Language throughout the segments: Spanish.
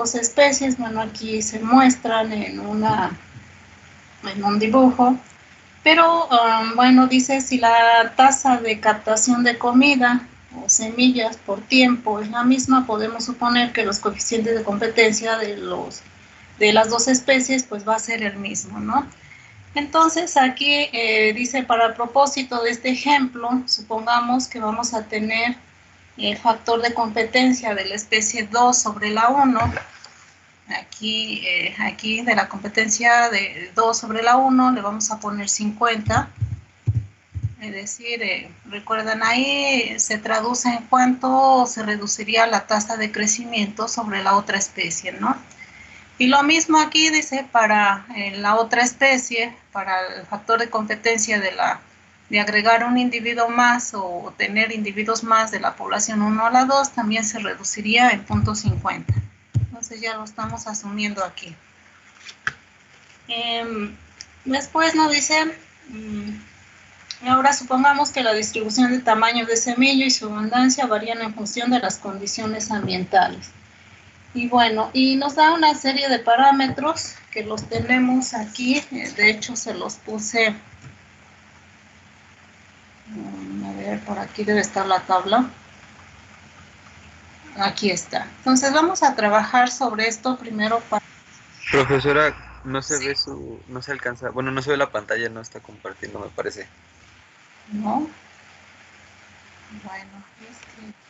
dos especies, bueno, aquí se muestran en un dibujo, pero bueno, dice si la tasa de captación de comida o semillas por tiempo es la misma, podemos suponer que los coeficientes de competencia de las dos especies pues va a ser el mismo, ¿no? Entonces aquí dice, para propósito de este ejemplo, supongamos que vamos a tener el factor de competencia de la especie 2 sobre la 1, aquí de la competencia de 2 sobre la 1 le vamos a poner 50, es decir, recuerdan ahí, se traduce en cuánto se reduciría la tasa de crecimiento sobre la otra especie, ¿no? Y lo mismo aquí dice para la otra especie, para el factor de competencia de agregar un individuo más o tener individuos más de la población 1 a la 2, también se reduciría en 0.50. Entonces ya lo estamos asumiendo aquí. Después nos dice, ahora supongamos que la distribución de tamaño de semilla y su abundancia varían en función de las condiciones ambientales. Y bueno, y nos da una serie de parámetros que los tenemos aquí, de hecho se los puse, a ver, por aquí debe estar la tabla. Aquí está. Entonces vamos a trabajar sobre esto primero. Profesora, no se ve no se alcanza, bueno, no se ve la pantalla, no está compartiendo, me parece. ¿No? Bueno, es que...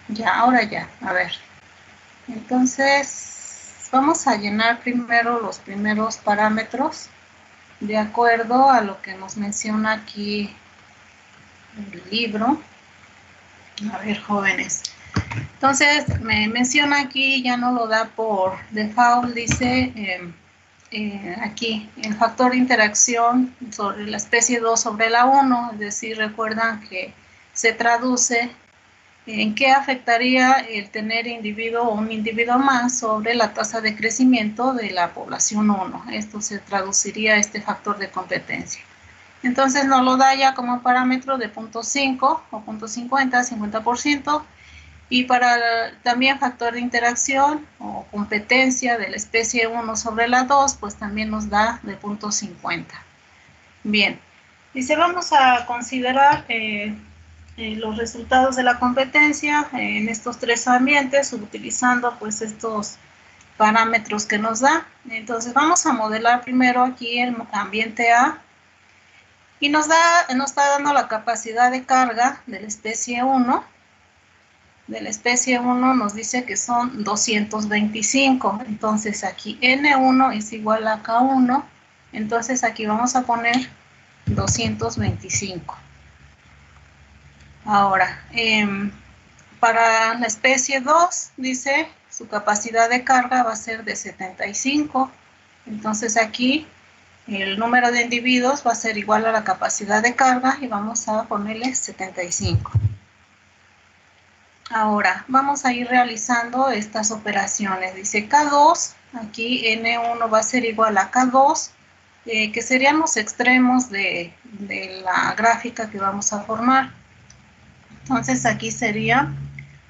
Ya, ahora ya, a ver. Entonces, vamos a llenar primero los primeros parámetros de acuerdo a lo que nos menciona aquí el libro. A ver, jóvenes. Entonces, me menciona aquí, ya no lo da por default, dice aquí, el factor de interacción sobre la especie 2 sobre la 1, es decir, recuerdan que se traduce en qué afectaría el tener individuo o un individuo más sobre la tasa de crecimiento de la población 1. Esto se traduciría a este factor de competencia. Entonces nos lo da ya como parámetro de 0.5 o 0.50, 50%, y para también factor de interacción o competencia de la especie 1 sobre la 2, pues también nos da de 0.50. Bien, dice, vamos a considerar los resultados de la competencia en estos tres ambientes, utilizando pues estos parámetros que nos da. Entonces vamos a modelar primero aquí el ambiente A, y nos está dando la capacidad de carga de la especie 1. De la especie 1 nos dice que son 225. Entonces aquí N1 es igual a K1. Entonces aquí vamos a poner 225. Ahora, para la especie 2, dice, su capacidad de carga va a ser de 75. Entonces aquí el número de individuos va a ser igual a la capacidad de carga y vamos a ponerle 75. Ahora, vamos a ir realizando estas operaciones. Dice K2, aquí N1 va a ser igual a K2, que serían los extremos de la gráfica que vamos a formar. Entonces aquí sería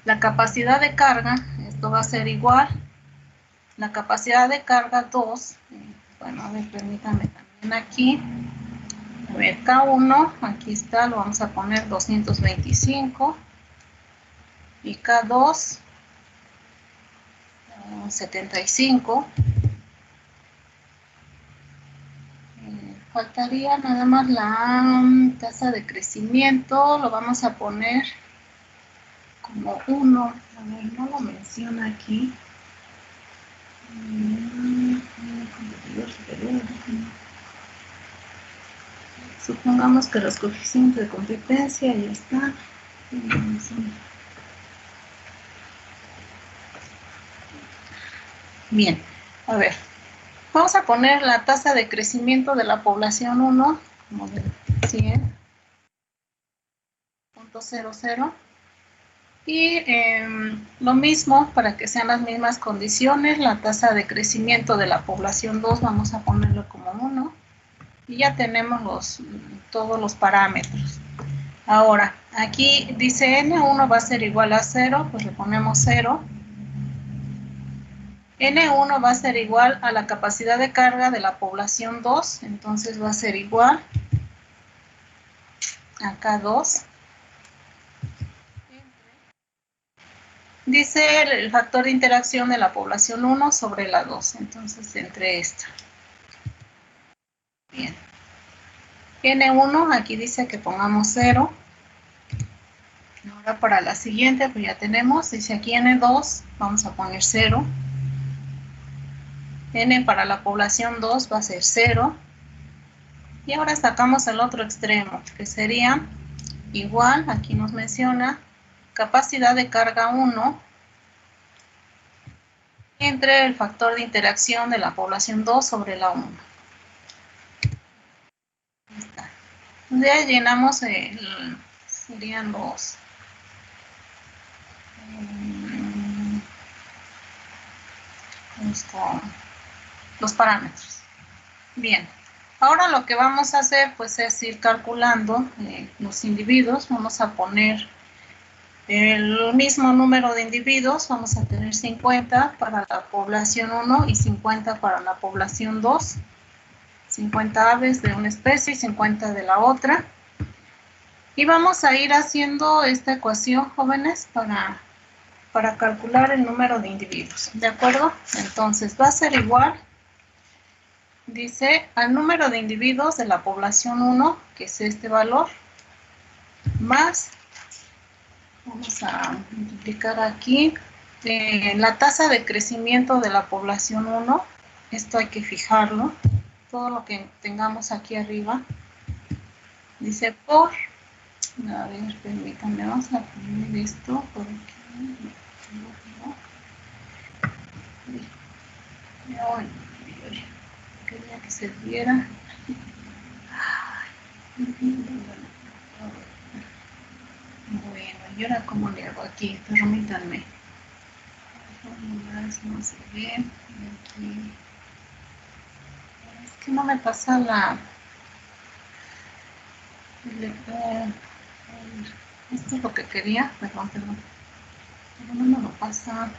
la capacidad de carga, esto va a ser igual, la capacidad de carga 2, bueno, a ver, permítanme también aquí, a ver, K1, aquí está, lo vamos a poner 225, y K2, 75, faltaría nada más la tasa de crecimiento, lo vamos a poner como 1, a ver, no lo menciona aquí. Supongamos que los coeficientes de competencia ya están. Bien, a ver, vamos a poner la tasa de crecimiento de la población 1 como de 100.00 y lo mismo para que sean las mismas condiciones, la tasa de crecimiento de la población 2 vamos a ponerlo como 1 y ya tenemos todos los parámetros. Ahora, aquí dice N1 va a ser igual a 0, pues le ponemos 0. N1 va a ser igual a la capacidad de carga de la población 2, entonces va a ser igual acá 2. Dice el factor de interacción de la población 1 sobre la 2, entonces entre esta. Bien. N1, aquí dice que pongamos 0. Ahora para la siguiente, pues ya tenemos, dice aquí N2, vamos a poner 0. N para la población 2 va a ser 0. Y ahora sacamos el otro extremo, que sería igual, aquí nos menciona, capacidad de carga 1 entre el factor de interacción de la población 2 sobre la 1. Ahí está. Ya llenamos serían los parámetros. Bien, ahora lo que vamos a hacer pues es ir calculando los individuos. Vamos a poner el mismo número de individuos, vamos a tener 50 para la población 1 y 50 para la población 2. 50 aves de una especie y 50 de la otra. Y vamos a ir haciendo esta ecuación, jóvenes, para calcular el número de individuos, ¿de acuerdo? Entonces va a ser igual, dice, al número de individuos de la población 1, que es este valor, más, vamos a multiplicar aquí, la tasa de crecimiento de la población 1, esto hay que fijarlo, todo lo que tengamos aquí arriba, dice por, a ver, permítanme, vamos a poner esto por aquí. Quería que se viera. Bueno, ¿y ahora cómo le hago aquí? Permítanme. Fórmulas no se ven. Aquí. Es que no me pasa esto es lo que quería, perdón. Pero no me lo pasa.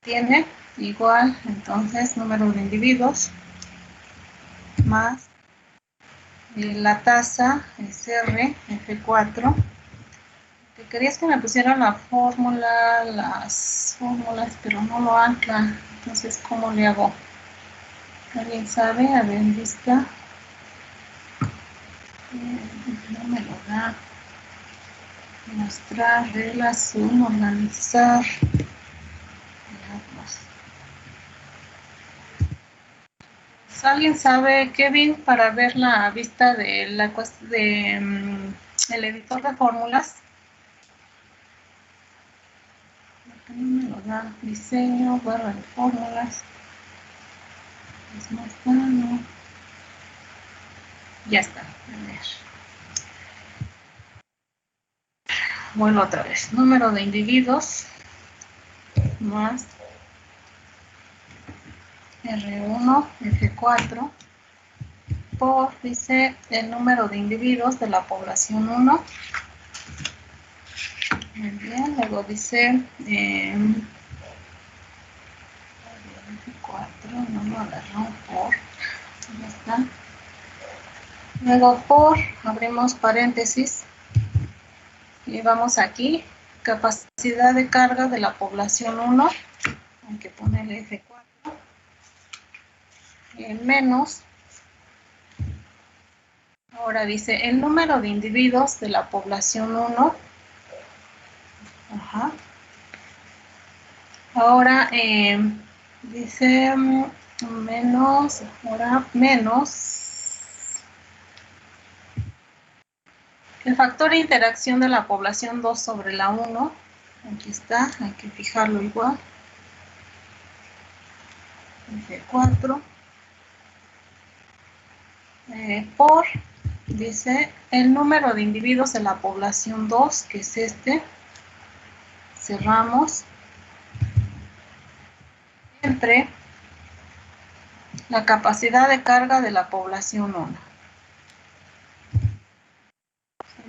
Tiene igual, entonces, número de individuos más la tasa es R, F4. Que querías que me pusieran la fórmula, las fórmulas, pero no lo anclan. Entonces, ¿cómo le hago? ¿Alguien sabe? A ver, lista. No me lo da. Mostrar, relación, organizar. ¿Alguien sabe, Kevin, para ver la vista de el editor de fórmulas? Porque no me lo da. Diseño, barra de fórmulas. Es más plano. Ya está. A ver. Bueno, otra vez. Número de individuos más R1, F4 por, dice, el número de individuos de la población 1. Muy bien, luego dice F4, no lo agarró por, ya está. Luego por, abrimos paréntesis y vamos aquí, capacidad de carga de la población 1, hay que ponerle F4, menos, ahora dice el número de individuos de la población 1, ajá. Ahora dice menos, ahora menos el factor de interacción de la población 2 sobre la 1, aquí está, hay que fijarlo igual, F4, por, dice, el número de individuos de la población 2, que es este, cerramos, entre la capacidad de carga de la población 1.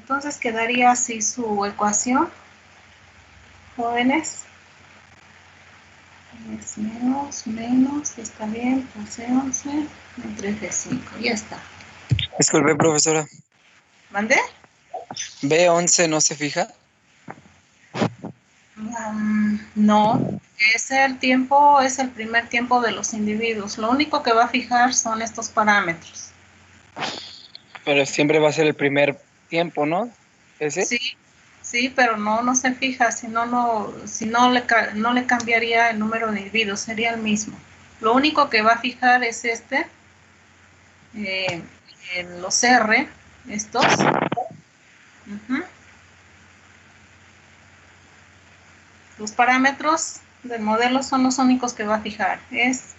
Entonces quedaría así su ecuación, jóvenes. Es menos, está bien, pues C11 entre G5, ya está. Disculpe, profesora. ¿Mandé? ¿B11 no se fija? No, es el tiempo, es el primer tiempo de los individuos. Lo único que va a fijar son estos parámetros. Pero siempre va a ser el primer tiempo, ¿no? ¿Ese? Sí, sí, pero no se fija, si no le cambiaría el número de individuos, sería el mismo. Lo único que va a fijar es en los R, estos. Los parámetros del modelo son los únicos que va a fijar. Es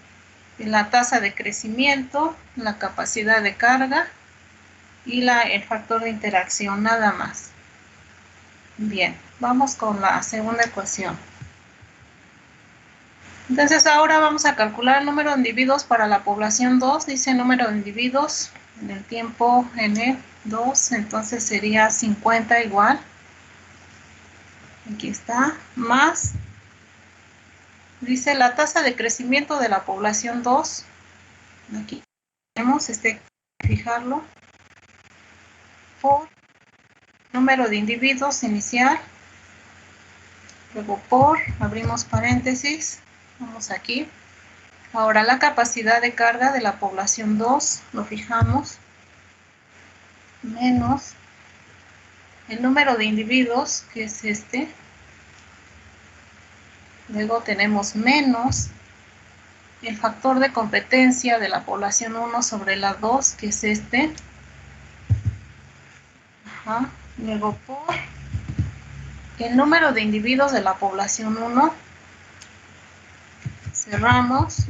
la tasa de crecimiento, la capacidad de carga y el factor de interacción, nada más. Bien, vamos con la segunda ecuación. Entonces ahora vamos a calcular el número de individuos para la población 2. Dice número de individuos en el tiempo N2, entonces sería 50 igual. Aquí está, más. Dice la tasa de crecimiento de la población 2. Aquí tenemos fijarlo. Por número de individuos inicial. Luego por, abrimos paréntesis. Vamos aquí. Ahora la capacidad de carga de la población 2, lo fijamos. Menos el número de individuos, que es este. Luego tenemos menos el factor de competencia de la población 1 sobre la 2, que es este. Luego por el número de individuos de la población 1. Cerramos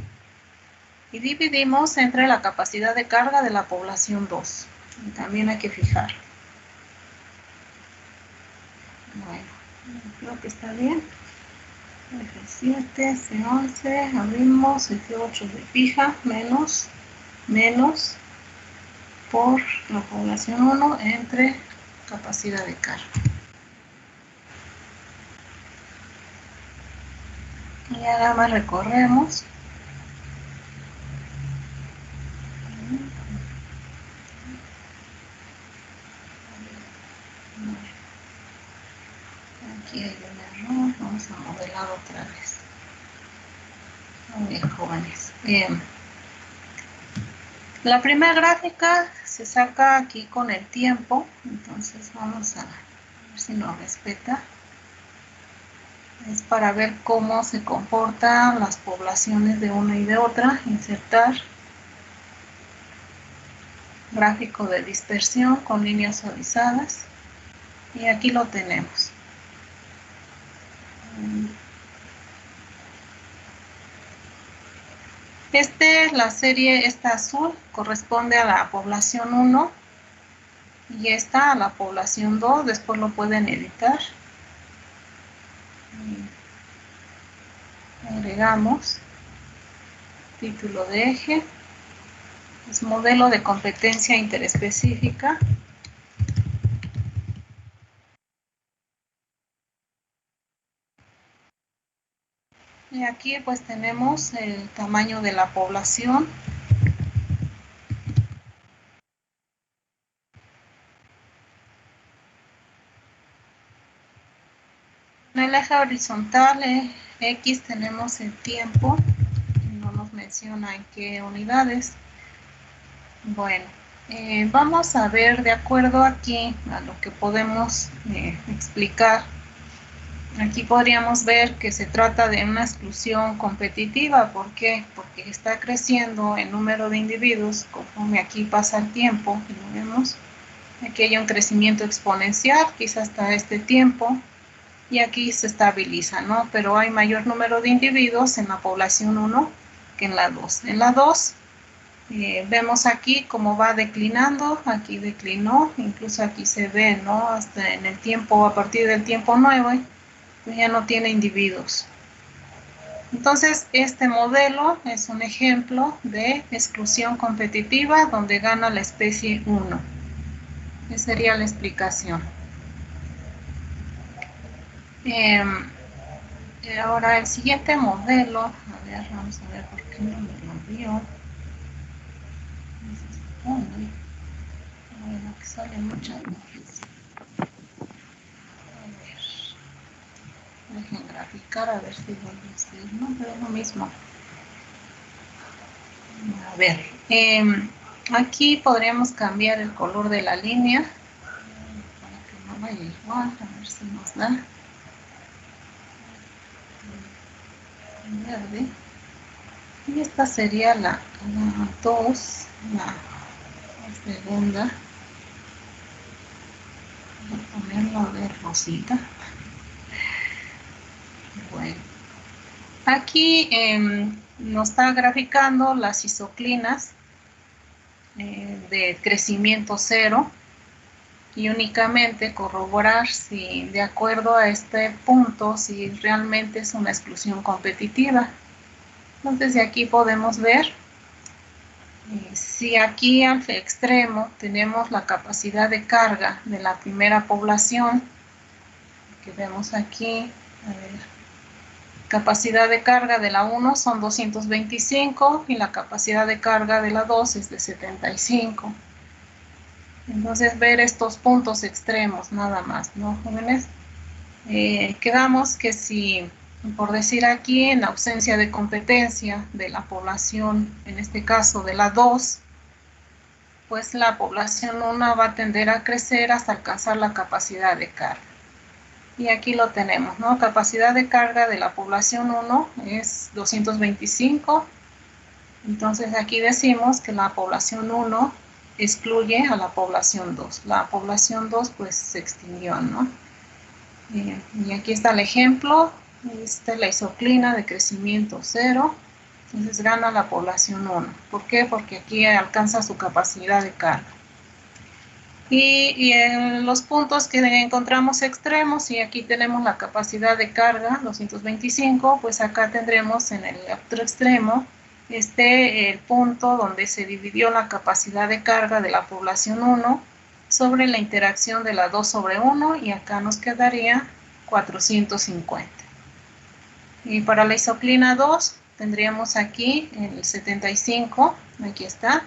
y dividimos entre la capacidad de carga de la población 2. Y también hay que fijar. Bueno, creo que está bien. F7, C11, abrimos, F8 se fija, menos por la población 1 entre capacidad de carga. Y ahora más recorremos. Aquí hay un error, vamos a modelar otra vez. Muy bien, jóvenes. Bien. La primera gráfica se saca aquí con el tiempo, entonces vamos a ver si nos respeta. Es para ver cómo se comportan las poblaciones de una y de otra. Insertar gráfico de dispersión con líneas suavizadas. Y aquí lo tenemos. La serie, esta azul, corresponde a la población 1 y esta a la población 2. Después lo pueden editar. Agregamos título de eje. Es modelo de competencia interespecífica. Y aquí pues tenemos el tamaño de la población. En el eje horizontal X tenemos el tiempo, no nos menciona en qué unidades. Bueno, vamos a ver de acuerdo aquí a lo que podemos explicar. Aquí podríamos ver que se trata de una exclusión competitiva. ¿Por qué? Porque está creciendo el número de individuos conforme aquí pasa el tiempo. Lo vemos. Aquí hay un crecimiento exponencial, quizás hasta este tiempo, y aquí se estabiliza, ¿no? Pero hay mayor número de individuos en la población 1 que en la 2. En la 2 vemos aquí cómo va declinando, aquí declinó, incluso aquí se ve, ¿no? Hasta en el tiempo, a partir del tiempo 9, pues ya no tiene individuos. Entonces, este modelo es un ejemplo de exclusión competitiva donde gana la especie 1. Esa sería la explicación. Ahora el siguiente modelo, a ver, vamos a ver por qué no me lo envió. Bueno, que sale muchas veces. A ver, dejen graficar a ver si vuelve a ser, no, pero es lo mismo. A ver, aquí podríamos cambiar el color de la línea para que no vaya igual, a ver si nos da verde. Y esta sería la 2, la segunda. Voy a ponerlo de rosita. Bueno, aquí nos está graficando las isoclinas de crecimiento cero y únicamente corroborar si de acuerdo a este punto si realmente es una exclusión competitiva. Entonces de aquí podemos ver si aquí al extremo tenemos la capacidad de carga de la primera población, que vemos aquí, a ver, capacidad de carga de la 1 son 225 y la capacidad de carga de la 2 es de 75. Entonces ver estos puntos extremos nada más, ¿no, jóvenes? Quedamos que si, por decir aquí, en ausencia de competencia de la población, en este caso de la 2, pues la población 1 va a tender a crecer hasta alcanzar la capacidad de carga. Y aquí lo tenemos, ¿no? Capacidad de carga de la población 1 es 225. Entonces aquí decimos que la población 1 excluye a la población 2. La población 2 pues se extinguió, ¿no? Y aquí está el ejemplo. Esta es la isoclina de crecimiento 0. Entonces gana la población 1. ¿Por qué? Porque aquí alcanza su capacidad de carga. Y en los puntos que encontramos extremos, y aquí tenemos la capacidad de carga 225, pues acá tendremos en el otro extremo el punto donde se dividió la capacidad de carga de la población 1 sobre la interacción de la 2 sobre 1, y acá nos quedaría 450. Y para la isoclina 2 tendríamos aquí el 75, aquí está,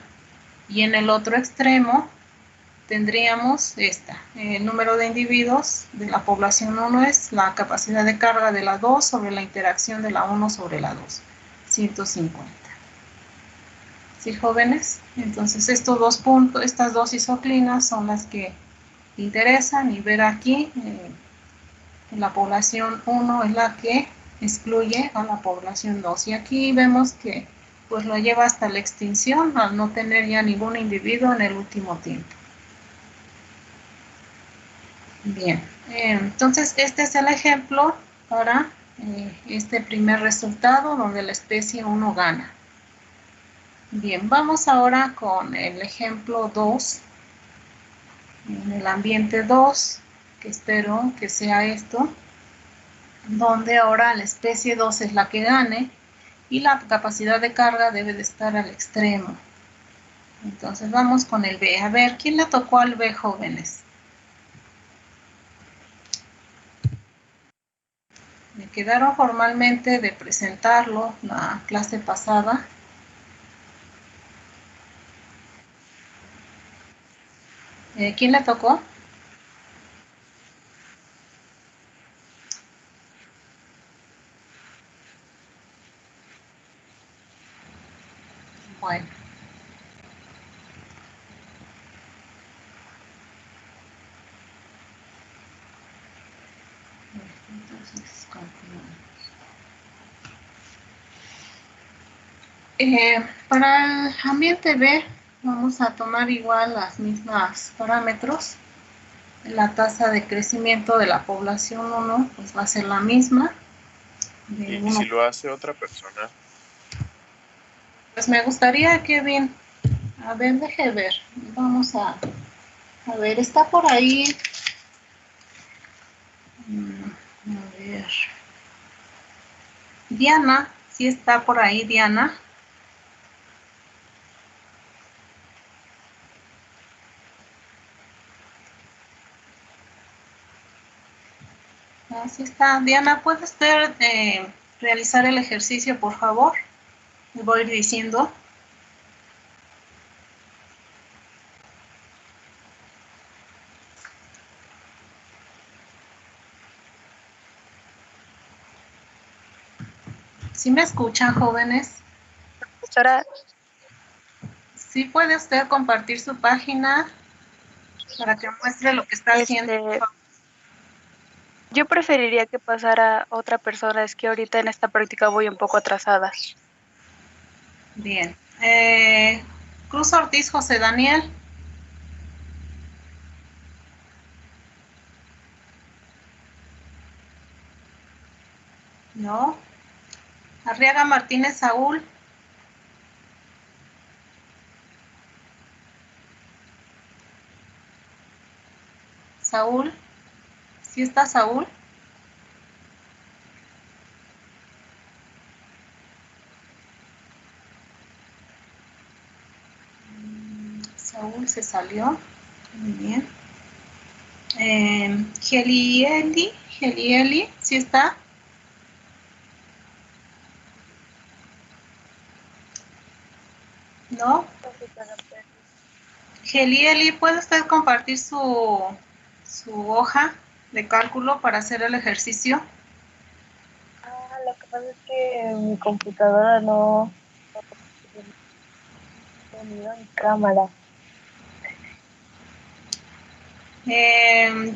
y en el otro extremo tendríamos el número de individuos de la población 1 es la capacidad de carga de la 2 sobre la interacción de la 1 sobre la 2, 150. ¿Sí, jóvenes? Entonces estos dos puntos, estas dos isoclinas son las que interesan, y ver aquí la población 1 es la que excluye a la población 2, y aquí vemos que pues lo lleva hasta la extinción al no tener ya ningún individuo en el último tiempo. Bien, entonces este es el ejemplo para este primer resultado donde la especie 1 gana. Bien, vamos ahora con el ejemplo 2, en el ambiente 2, que espero que sea esto, donde ahora la especie 2 es la que gane y la capacidad de carga debe de estar al extremo. Entonces vamos con el B. A ver, ¿quién le tocó al B, jóvenes? Me quedaron formalmente de presentarlo la clase pasada. ¿Quién le tocó? Bueno. Entonces, continuamos. Para el ambiente B vamos a tomar igual las mismas parámetros. La tasa de crecimiento de la población 1 pues va a ser la misma. ¿Y si lo hace otra persona? Pues me gustaría, Kevin, a ver, deje ver. Vamos a ver, está por ahí. A ver. Diana, ¿sí está por ahí Diana? Así está. Diana, ¿puede usted realizar el ejercicio, por favor? Le voy a ir diciendo. ¿Sí me escuchan, jóvenes? Profesora, ¿Sí puede usted compartir su página para que muestre lo que está haciendo? yo preferiría que pasara otra persona, es que ahorita en esta práctica voy un poco atrasada. Bien. Cruz Ortiz José Daniel. No. Arriaga Martínez Saúl. Saúl. ¿Sí está Saúl? Saúl se salió. Muy bien. Gelieli, ¿sí está? ¿No? Gelieli, ¿puede usted compartir su hoja de cálculo para hacer el ejercicio? Lo que pasa es que mi computadora no tenía mi cámara.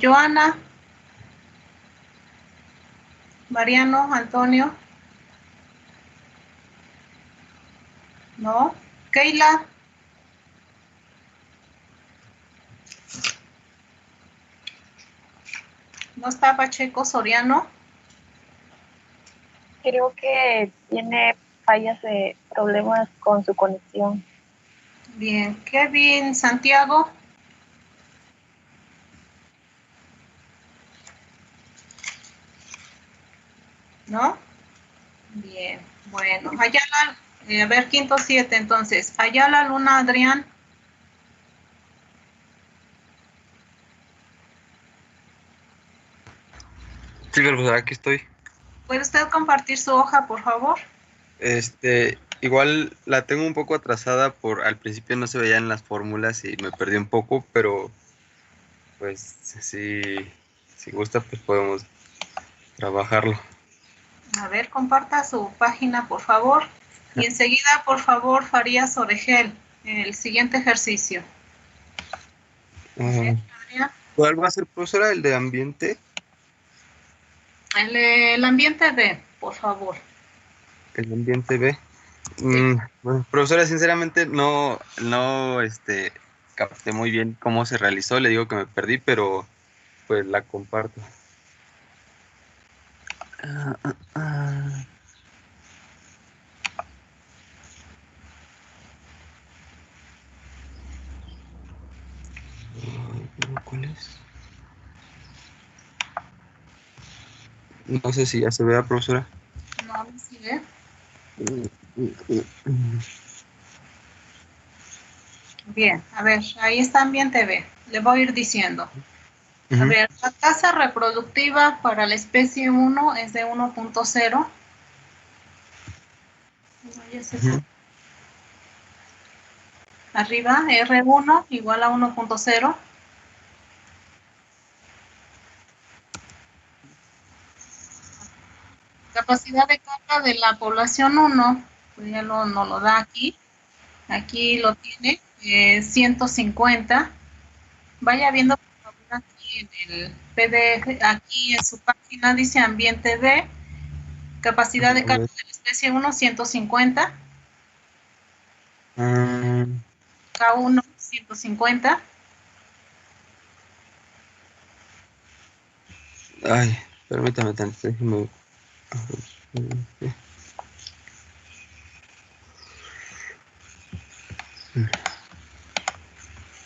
Joana, Mariano, Antonio. ¿No? Keila. ¿No está Pacheco Soriano? Creo que tiene fallas de problemas con su conexión. Bien. Kevin Santiago. ¿No? Bien. Bueno. Ayala, a ver, quinto 7 entonces. Ayala Luna Adrián. Sí, profesora, aquí estoy. ¿Puede usted compartir su hoja, por favor? Igual la tengo un poco atrasada al principio no se veían las fórmulas y me perdí un poco, pero pues si gusta, pues podemos trabajarlo. A ver, comparta su página, por favor. Y enseguida, por favor, Farías Oregel, el siguiente ejercicio. ¿Cuál va a ser, profesora? ¿El de ambiente? El ambiente B, por favor. El ambiente B. Sí. Bueno, profesora, sinceramente no capté muy bien cómo se realizó. Le digo que me perdí, pero pues la comparto. ¿Cuál es? No sé si ya se vea, profesora. No, ¿sí ve? Bien, a ver, ahí está ambiente B. Le voy a ir diciendo. A ver, la tasa reproductiva para la especie 1 es de 1.0. Arriba, R1 igual a 1.0. Capacidad de carga de la población 1, pues ya no lo da aquí. Aquí lo tiene, 150. Vaya viendo por favor aquí en el PDF, aquí en su página dice ambiente B, capacidad de carga de la especie 1, 150. K1, 150. Ay, permítame tantito, déjeme.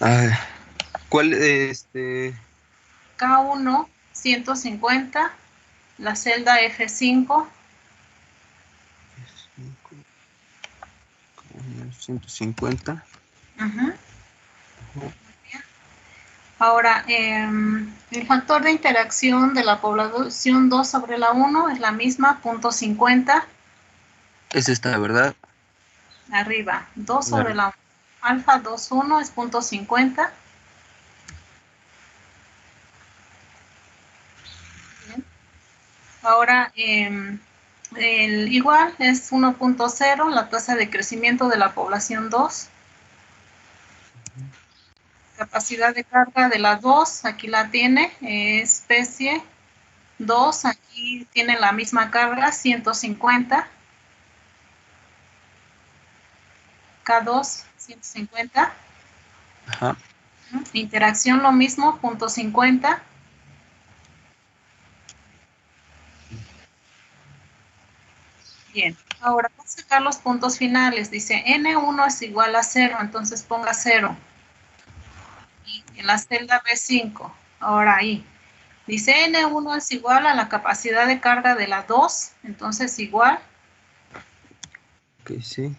Ay, ¿cuál, K1, 150. La celda F5. 150. Uh-huh. Ahora, el factor de interacción de la población 2 sobre la 1 es la misma, 0.50. Es esta, ¿verdad? Arriba, 2 Claro. sobre la 1. Alfa 2,1 es 0.50. Bien. Ahora, igual es 1.0, la tasa de crecimiento de la población 2. Capacidad de carga de la 2, aquí la tiene, especie 2, aquí tiene la misma carga, 150. K2, 150. Ajá. Interacción lo mismo, 0.50. Bien, ahora vamos a sacar los puntos finales. Dice N1 es igual a 0, entonces ponga 0. Y en la celda B5, ahora ahí. Dice N1 es igual a la capacidad de carga de la 2, entonces igual. Ok, sí.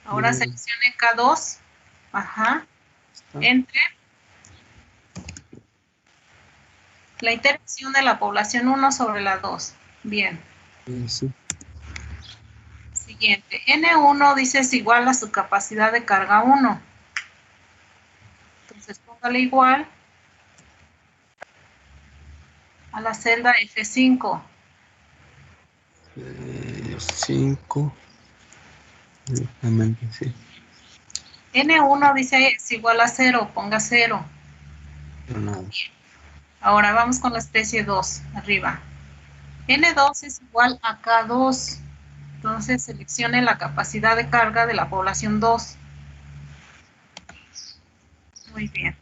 Ahora Bien. seleccione K2. Ajá. Está. Entre. La interacción de la población 1 sobre la 2. Bien. Sí. Siguiente. N1 dice es igual a su capacidad de carga 1. Entonces póngale igual a la celda F5. 5. Directamente, sí. N1 dice es igual a 0, ponga 0. Pero nada. Ahora vamos con la especie 2, arriba. N2 es igual a K2. Entonces seleccione la capacidad de carga de la población 2. Muy bien.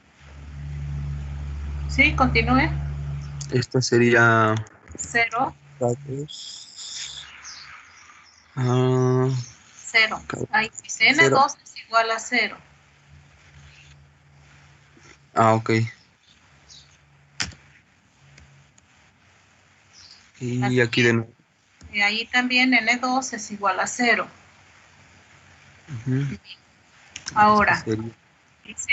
Sí, continúe. Esta sería 0, K2. Ah, 0. Ahí dice 0. N2 es igual a 0. Ah, ok. Y aquí de nuevo. Y ahí también N2 es igual a 0. Ujú. Ahora, Esta sería. dice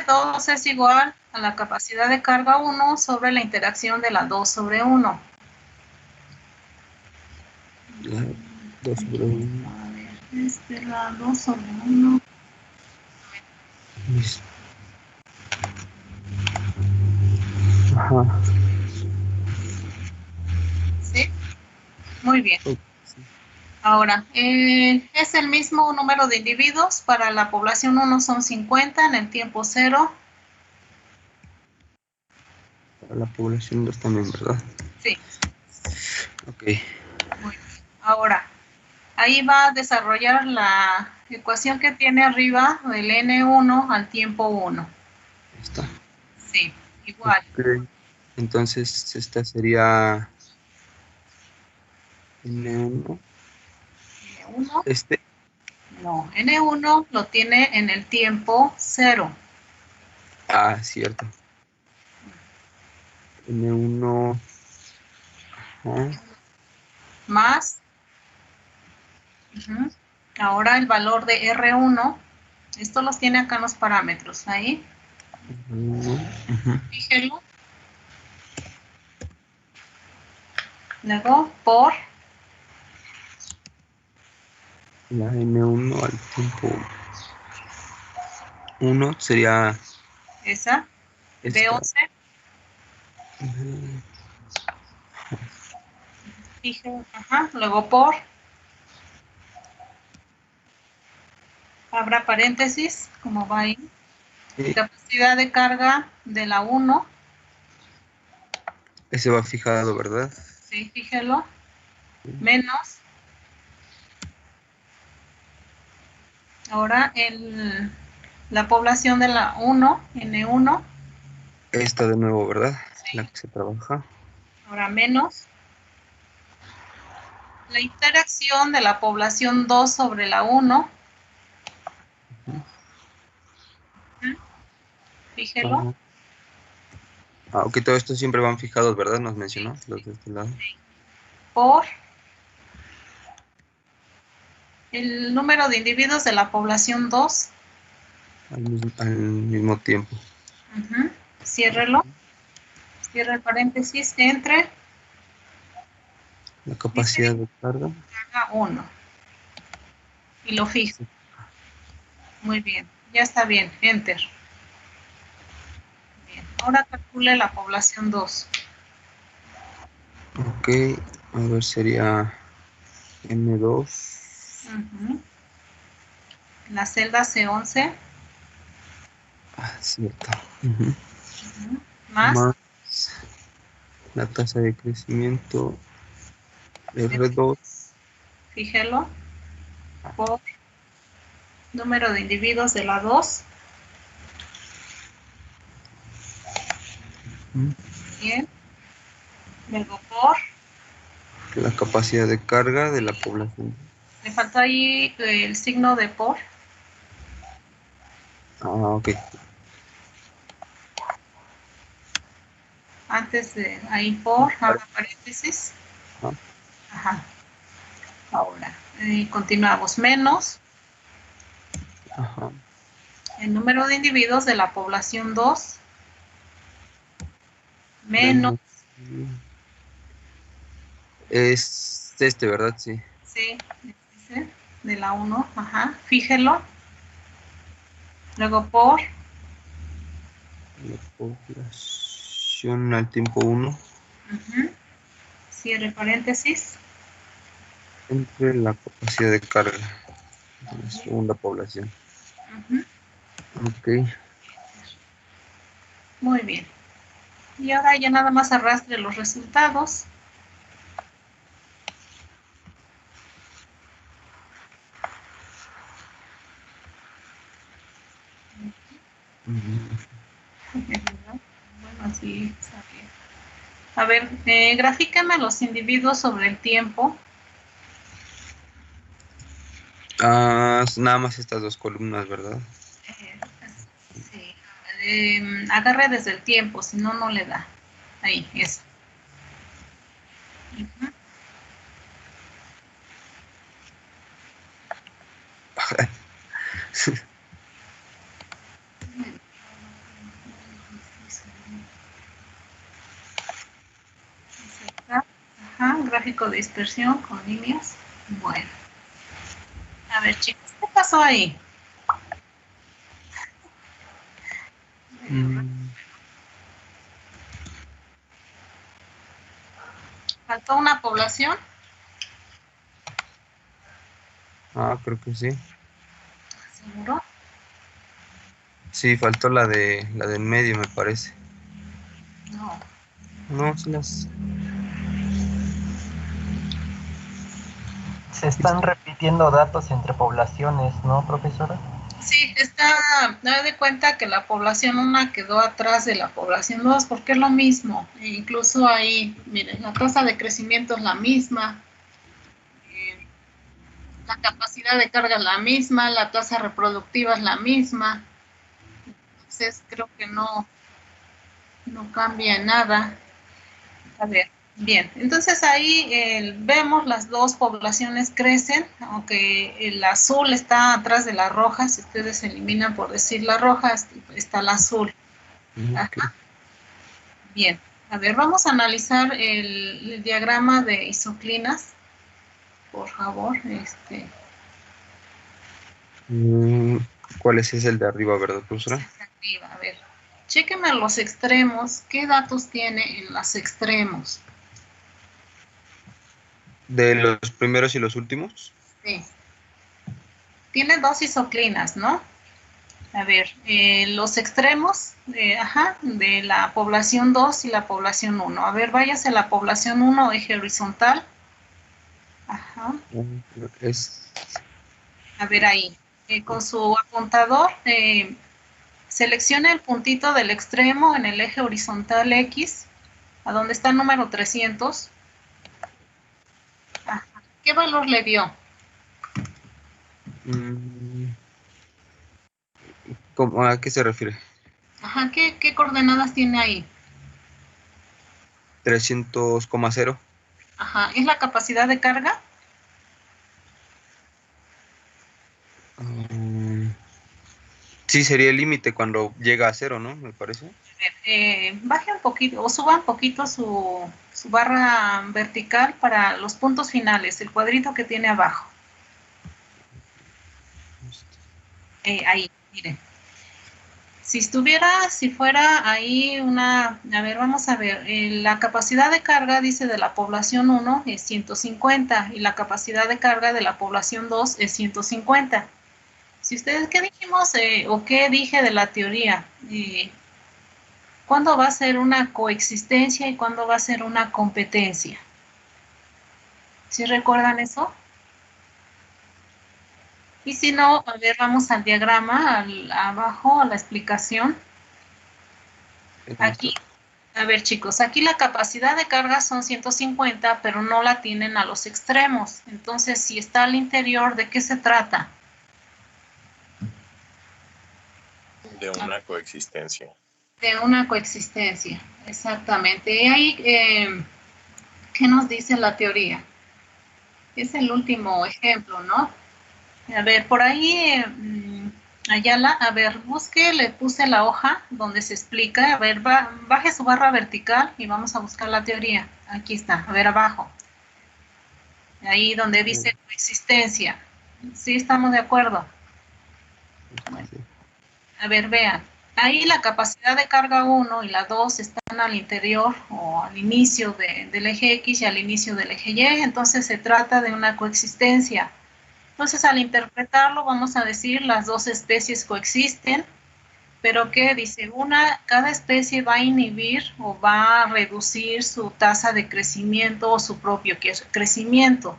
N2 es igual a la capacidad de carga 1 sobre la interacción de la 2 sobre 1. La 2 sobre 1. A ver, la 2 sobre 1. Ajá. ¿Sí? Muy bien. Ok. Ahora, es el mismo número de individuos. Para la población 1 son 50 en el tiempo 0. Para la población 2 también, ¿verdad? Sí. Ok. Muy bien. Ahora, ahí va a desarrollar la ecuación que tiene arriba del N1 al tiempo 1. Está. Sí, igual. Ok. Entonces, esta sería N1. N1, Este. no, N1 lo tiene en el tiempo 0. Ah, cierto. N1. Ajá. Más. Ahora el valor de R1. Esto los tiene acá en los parámetros. Ahí, Ujú. fíjelo. Luego, por. La N1 al tiempo 1 sería Esa. esta. B11. Ujú. Fíjelo. Ajá. Luego, por. Abra paréntesis, como va ahí. Sí, Capacidad de carga de la 1. ese va fijado, ¿verdad? Sí, fíjelo. Menos. Ahora la población de la 1, N1. Esta de nuevo, ¿verdad? La Sí. que se trabaja. Ahora menos. La interacción de la población 2 sobre la 1. Fíjelo. Ajá. Ah, ok, todo esto siempre van fijados, ¿verdad? Nos Sí, mencionó los de este lado. por el número de individuos de la población 2. Al mismo tiempo. ciérrelo, cierra el paréntesis, entre la capacidad de carga. 1 y lo fijo. Muy bien, ya está bien, enter. Bien, ahora calcule la población 2. Ok, a ver, sería M2. La celda C11. Cierto. Más la tasa de crecimiento R2. Fíjelo por número de individuos de la 2. Bien. Luego por. La capacidad de carga de la población. Le faltó ahí el signo de por. Ok. Antes de ahí por, haga paréntesis. Ajá. Ahora, continuamos. Menos el número de individuos de la población 2. Menos. Es ¿verdad? Sí. Sí, de la 1. Ajá. Fíjelo. Luego por. La población al tiempo 1. Cierre paréntesis. Entre la capacidad de carga de la segunda población. Ok. Muy bien. Y ahora ya nada más arrastre los resultados. Bueno, sí, está bien. A ver, grafícame los individuos sobre el tiempo. Nada más estas dos columnas, ¿verdad? Sí. Agarre desde el tiempo, si no, no le da. Ahí, eso. Ajá, gráfico de dispersión con líneas. Bueno. A ver, chicos, ¿qué pasó ahí? ¿Faltó una población? Creo que sí. ¿Seguro? Sí, faltó la de en medio, me parece. No. No, sí las... Se están repitiendo datos entre poblaciones, ¿no, profesora? Sí, da de cuenta que la población 1 quedó atrás de la población 2, porque es lo mismo. E incluso ahí, miren, la tasa de crecimiento es la misma, la capacidad de carga es la misma, la tasa reproductiva es la misma. Entonces creo que no cambia nada. A ver, bien, entonces ahí vemos las dos poblaciones crecen, aunque el azul está atrás de la roja. Si ustedes eliminan, por decir, la roja, está la azul. Okay. Bien, a ver, vamos a analizar el diagrama de isoclinas, por favor. ¿Cuál es el de arriba, verdad, profesora? Arriba, a ver, chéquenme los extremos. ¿Qué datos tiene en los extremos? ¿De los primeros y los últimos? Sí. Tiene dos isoclinas, ¿no? A ver, los extremos, de la población 2 y la población 1. A ver, váyase a la población 1, eje horizontal. Ajá. A ver ahí, con su apuntador, selecciona el puntito del extremo en el eje horizontal X, a donde está el número 300. Ajá. ¿Qué valor le dio? ¿A qué se refiere? Ajá, ¿qué coordenadas tiene ahí? 300,0. Ajá, ¿es la capacidad de carga? Sí, sería el límite cuando llega a 0, ¿no? Me parece. baje un poquito o suba un poquito su barra vertical para los puntos finales, el cuadrito que tiene abajo. Ahí, miren. Si fuera ahí a ver, vamos a ver, la capacidad de carga, dice, de la población 1 es 150 y la capacidad de carga de la población 2 es 150. Si ustedes, ¿qué dijimos o qué dije de la teoría? ¿Cuándo va a ser una coexistencia y cuándo va a ser una competencia? ¿Sí recuerdan eso? Y si no, a ver, vamos al diagrama, abajo, a la explicación. Aquí, a ver chicos, aquí la capacidad de carga son 150, pero no la tienen a los extremos. Entonces, si está al interior, ¿de qué se trata? De una coexistencia. De una coexistencia, exactamente. Y ahí, ¿qué nos dice la teoría? Es el último ejemplo, ¿no? A ver, por ahí, Ayala, a ver, busque, le puse la hoja donde se explica. A ver, baje su barra vertical y vamos a buscar la teoría. Aquí está, a ver, abajo. Ahí donde dice coexistencia. ¿Sí estamos de acuerdo? Bueno, a ver, vean. Ahí la capacidad de carga 1 y la 2 están al interior o al inicio del eje X y al inicio del eje Y. Entonces se trata de una coexistencia. Entonces, al interpretarlo, vamos a decir las dos especies coexisten, pero que dice cada especie va a inhibir o va a reducir su tasa de crecimiento o su propio crecimiento.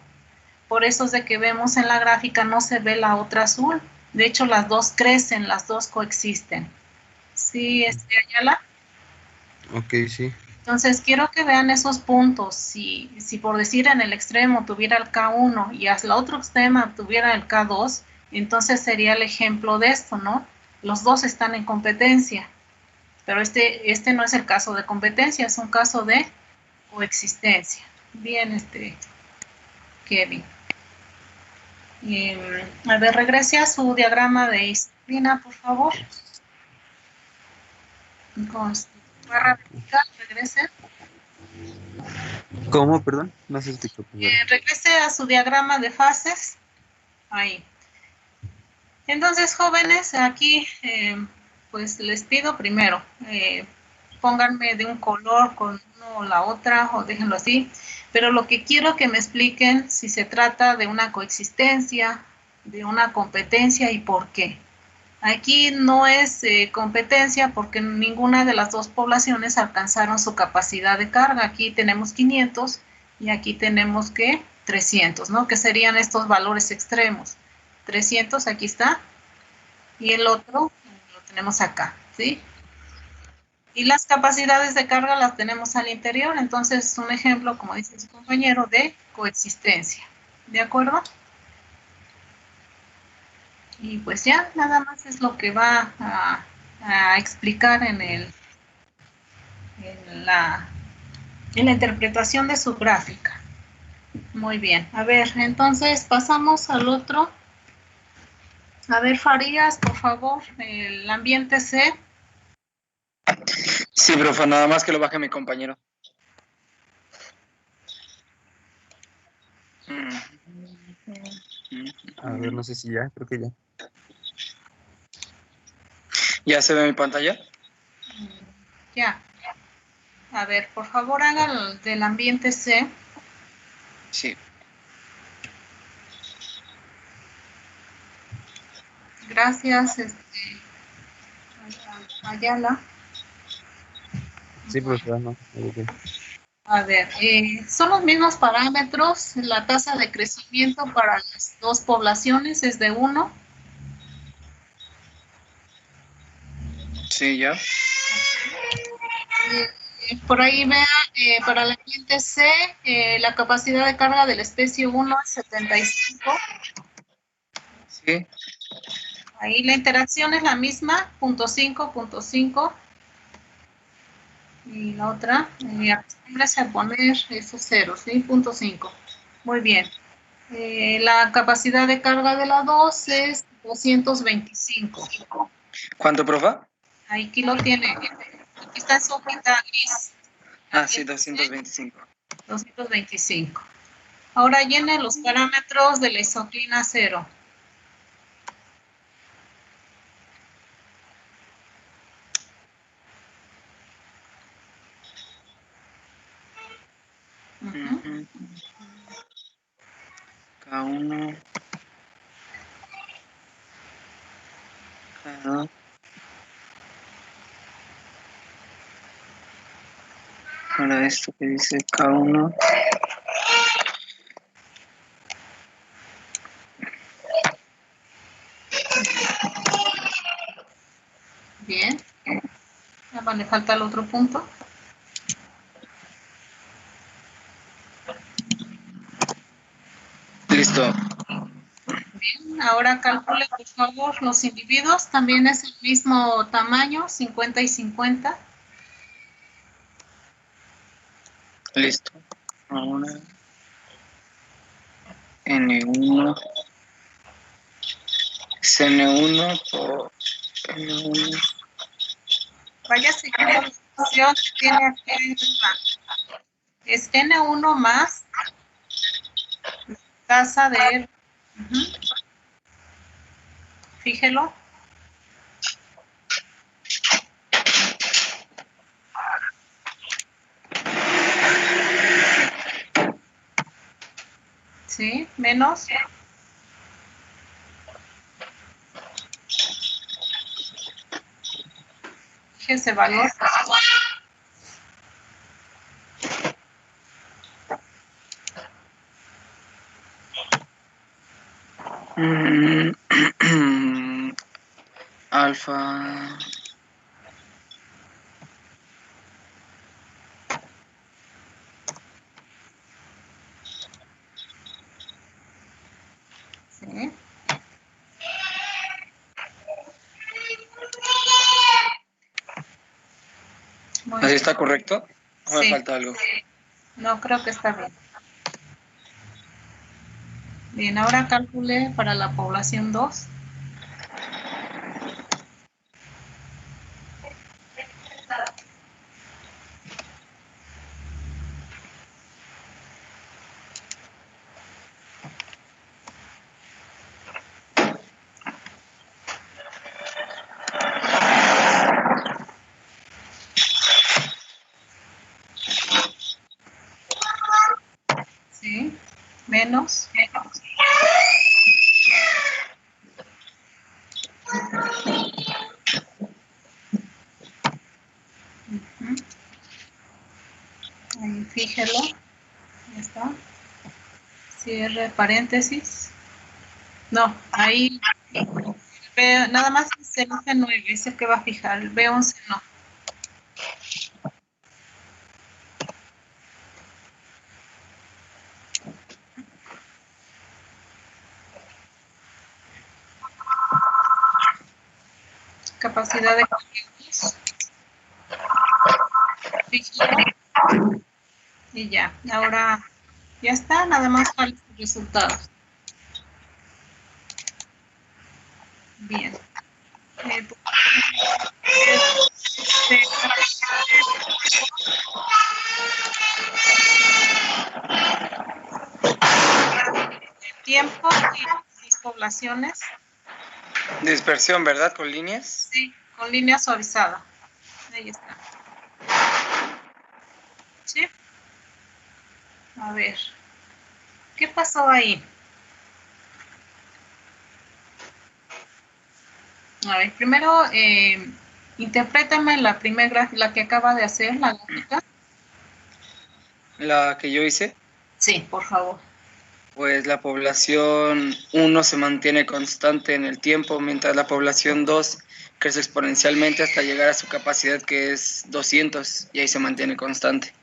Por eso es de que vemos en la gráfica no se ve la otra azul. De hecho, las dos crecen, las dos coexisten. ¿Sí, Ayala? Ok, sí. Entonces, quiero que vean esos puntos. Si por decir en el extremo tuviera el K1 y hacia el otro extremo tuviera el K2, entonces sería el ejemplo de esto, ¿no? Los dos están en competencia, pero este no es el caso de competencia, es un caso de coexistencia. Bien, Kevin. A ver, regrese a su diagrama de disciplina, por favor. Con su barra vertical, regrese. ¿Cómo? Perdón, no se explicó. Regrese a su diagrama de fases. Ahí. Entonces, jóvenes, aquí pues les pido primero, pónganme de un color con uno o la otra o déjenlo así, pero lo que quiero que me expliquen si se trata de una coexistencia, de una competencia y por qué. Aquí no es competencia porque ninguna de las dos poblaciones alcanzaron su capacidad de carga. Aquí tenemos 500 y aquí tenemos que 300, ¿no? Que serían estos valores extremos. 300, aquí está, y el otro lo tenemos acá, ¿sí? Y las capacidades de carga las tenemos al interior, entonces un ejemplo, como dice su compañero, de coexistencia, ¿de acuerdo? Y pues ya, nada más es lo que va a explicar en la interpretación de su gráfica. Muy bien, a ver, entonces pasamos al otro. A ver, Farías, por favor, el ambiente C. Sí, profe, nada más que lo baje mi compañero. A ver, no sé si ya, creo que ya. ¿Ya se ve mi pantalla? Ya. A ver, por favor, haga el del ambiente C. Sí. Gracias, Ayala. Sí, profesor, no. Okay. A ver, son los mismos parámetros. La tasa de crecimiento para las dos poblaciones es de 1. Sí, ya. Por ahí vea, para el ambiente C, la capacidad de carga de la especie 1 es 75. Sí. Ahí la interacción es la misma, 0.5, 0.5. Y la otra, acostúmbrese a poner esos ceros, ¿sí? 0.5. Muy bien. La capacidad de carga de la 2 es 225. ¿Cuánto, profe? Aquí lo tiene. Aquí está en su hojita gris. Ah, sí, 225. 225. Ahora llene los parámetros de la isoclina 0. Ujú. K1. K2. Ahora esto que dice K1. Bien. Ahora le falta el otro punto. Listo. Bien. Ahora calcule, por favor, los individuos. También es el mismo tamaño, 50 y 50. Listo. Ahora N1 es N1 por N1. Vaya siguiendo la función que tiene aquí arriba. Es N1 más la tasa de R. Fíjelo. ¿Sí? Menos. Fíjese ese valor. Alfa. ¿Sí? Muy ¿Así bien. está correcto? ¿O me Sí. falta algo? No, creo que está bien. Bien, ahora calcule para la población 2. ¿Sí? Menos. Ujú. Ahí fíjelo. Ahí está. Cierre paréntesis. No, ahí nada más es el C9, es el que va a fijar. El B11 no. Capacidad de cambios. Fíjelo. Y ya. Ahora ya está, nada más para los resultados. Bien. Tiempo y las poblaciones. Dispersión, ¿verdad? Con líneas. Sí, con línea suavizada. Ahí está. ¿Sí? A ver. ¿Qué pasó ahí? A ver, primero, interprétame la primera gráfica, la que acaba de hacer, la gráfica. La que yo hice, Sí, por favor. pues la población 1 se mantiene constante en el tiempo, mientras la población 2 crece exponencialmente hasta llegar a su capacidad, que es 200, y ahí se mantiene constante.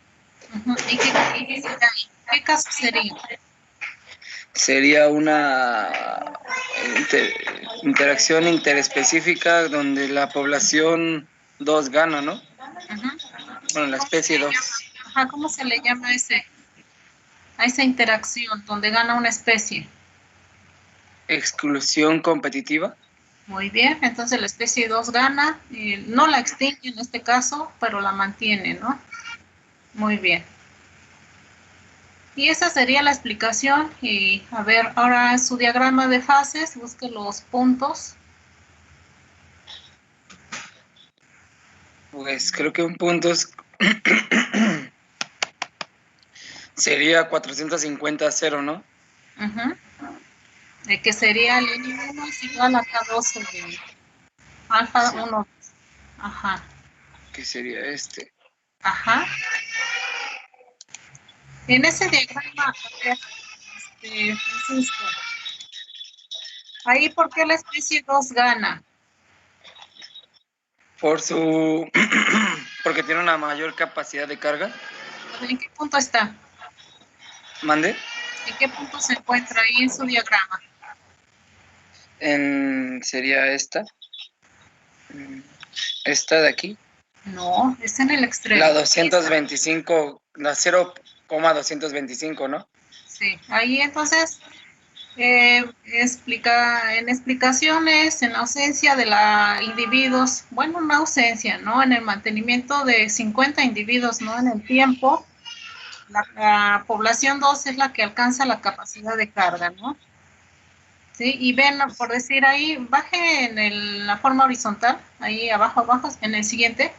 Ujú. ¿Y qué caso sería? Sería una interacción interespecífica donde la población 2 gana, ¿no? Ujú. Bueno, la especie 2. Ajá, ¿cómo se le llama a esa interacción donde gana una especie? Exclusión competitiva. Muy bien, entonces la especie 2 gana, no la extingue en este caso, pero la mantiene, ¿no? Muy bien. Y esa sería la explicación. Y a ver, ahora su diagrama de fases, busque los puntos. Pues creo que un punto sería 450 a 0, ¿no? Ujú. Que sería el N1 es igual a K12 de alfa Sí. 1. Ajá, Que sería este. ajá. En ese diagrama, a ver, Francisco, ahí, ¿por qué la especie 2 gana? Porque tiene una mayor capacidad de carga. ¿En qué punto está? Mande. ¿En qué punto se encuentra ahí en su diagrama? Sería esta. Esta de aquí. No, está en el extremo. La 225, la 0,225, ¿no? Sí, ahí entonces explica en explicaciones, en ausencia de la individuos, bueno, una ausencia, ¿no? En el mantenimiento de 50 individuos, ¿no? En el tiempo, la población 2 es la que alcanza la capacidad de carga, ¿no? Sí, y ven, por decir ahí, baje en la forma horizontal, ahí abajo, en el siguiente,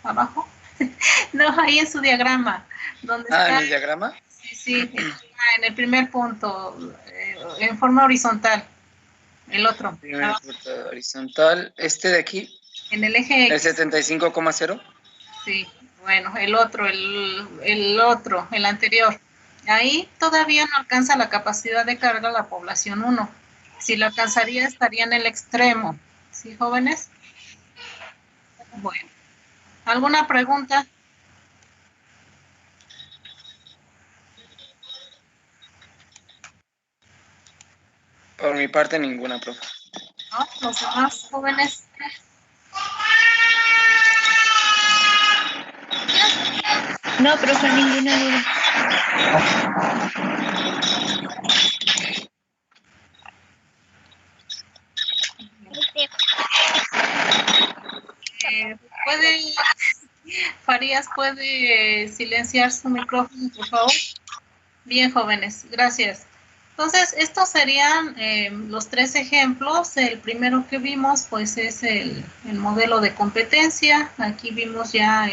abajo. No, ahí en su diagrama, donde está. ¿En el diagrama? Sí, en el primer punto, en forma horizontal, el otro. Primer punto horizontal, este de aquí. En el eje El X. 75,0. Sí, bueno, el otro, el anterior. Ahí todavía no alcanza la capacidad de carga la población 1. Si la alcanzaría, estaría en el extremo. ¿Sí, jóvenes? Bueno, ¿alguna pregunta? Por mi parte, ninguna, profe. ¿No? ¿Los demás jóvenes? No, profe, ninguna duda. ¿Puede, Farías, puede silenciar su micrófono, por favor? Bien, jóvenes, gracias. Entonces, estos serían los 3 ejemplos. El primero que vimos, pues, es el modelo de competencia. Aquí vimos ya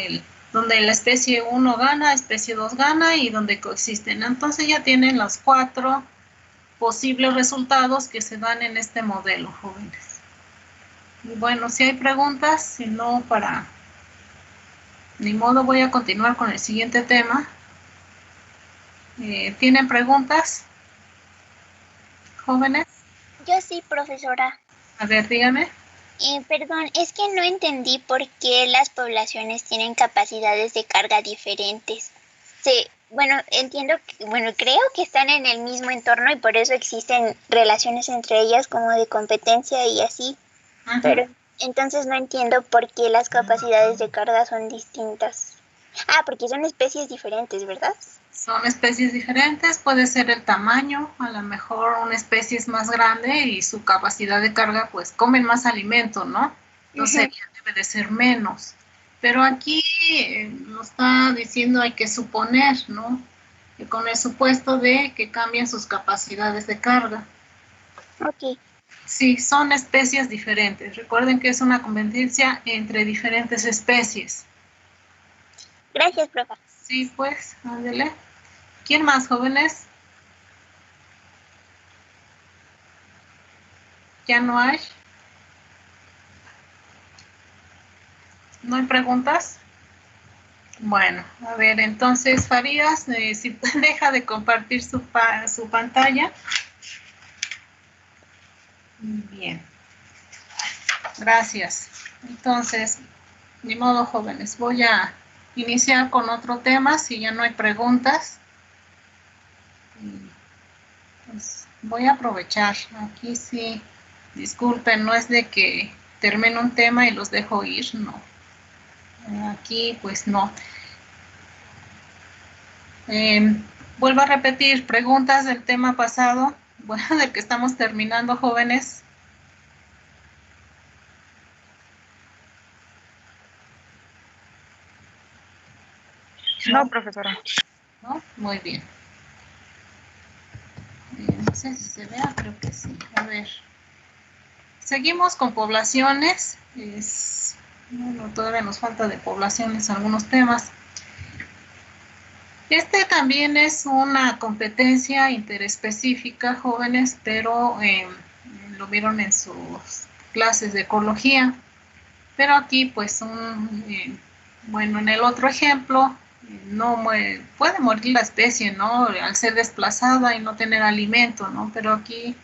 donde la especie 1 gana, especie 2 gana y donde coexisten. Entonces, ya tienen los 4 posibles resultados que se dan en este modelo, jóvenes. Y bueno, si hay preguntas, si no, ni modo, voy a continuar con el siguiente tema. ¿Tienen preguntas, jóvenes? Yo sí, profesora. A ver, dígame. Perdón, es que no entendí por qué las poblaciones tienen capacidades de carga diferentes. Sí, bueno, creo que están en el mismo entorno y por eso existen relaciones entre ellas como de competencia y así. Ajá. Pero entonces no entiendo por qué las capacidades de carga son distintas. Porque son especies diferentes, ¿verdad? Son especies diferentes, puede ser el tamaño, a lo mejor una especie es más grande y su capacidad de carga, pues comen más alimento, ¿no? Entonces debe de ser menos. Pero aquí nos está diciendo hay que suponer, ¿no? Que con el supuesto de que cambian sus capacidades de carga. Ok. Sí, son especies diferentes. Recuerden que es una competencia entre diferentes especies. Gracias, profe. Sí, pues, ándele. ¿Quién más, jóvenes? ¿Ya no hay? ¿No hay preguntas? Bueno, a ver, entonces, Farías, si deja de compartir su pantalla. Bien. Gracias. Entonces, ni modo, jóvenes, voy a iniciar con otro tema, si ya no hay preguntas. Pues voy a aprovechar. Aquí sí, disculpen, no es de que termine un tema y los dejo ir, no. Aquí, pues no. Vuelvo a repetir, preguntas del tema pasado, bueno, del que estamos terminando, jóvenes. No, profesora. ¿No? Muy bien. No sé si se vea, creo que sí. A ver. Seguimos con poblaciones. Bueno, todavía nos falta de poblaciones algunos temas. Este también es una competencia interespecífica, jóvenes, pero lo vieron en sus clases de ecología. Pero aquí, pues, bueno, en el otro ejemplo, no puede morir la especie, ¿no? Al ser desplazada y no tener alimento, ¿no? Pero aquí,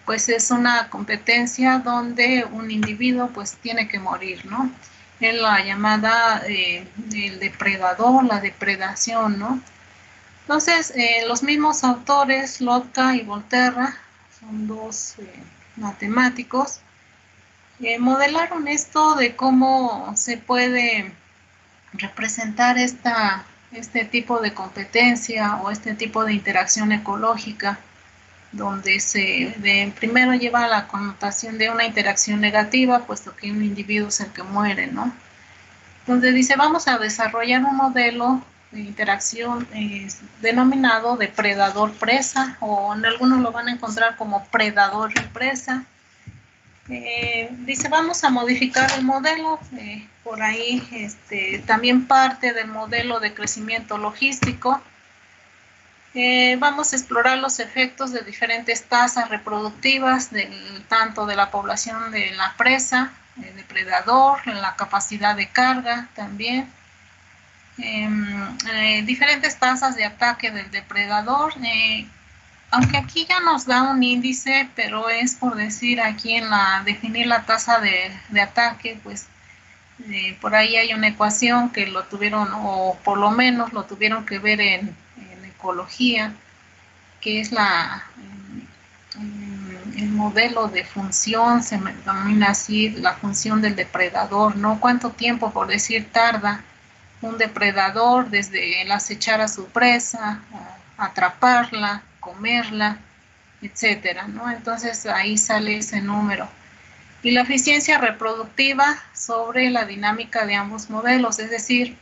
pues, es una competencia donde un individuo, pues, tiene que morir, ¿no? Es la llamada el depredador, la depredación, ¿no? Entonces, los mismos autores, Lotka y Volterra, son dos matemáticos, modelaron esto de cómo se puede representar este tipo de competencia o este tipo de interacción ecológica, donde primero lleva la connotación de una interacción negativa, puesto que un individuo es el que muere, ¿no? Donde dice, vamos a desarrollar un modelo de interacción denominado depredador-presa, o en algunos lo van a encontrar como predador y presa. Dice, vamos a modificar el modelo, por ahí también parte del modelo de crecimiento logístico. Vamos a explorar los efectos de diferentes tasas reproductivas, tanto de la población de la presa, depredador, la capacidad de carga también, diferentes tasas de ataque del depredador, aunque aquí ya nos da un índice, pero es por decir aquí definir la tasa de ataque, pues por ahí hay una ecuación que lo tuvieron, o por lo menos lo tuvieron que ver en ecología, que es el modelo de función, se denomina así, la función del depredador, ¿no? ¿Cuánto tiempo, por decir, tarda un depredador desde el acechar a su presa, atraparla, comerla, etcétera, ¿no? Entonces ahí sale ese número. Y la eficiencia reproductiva sobre la dinámica de ambos modelos, es decir,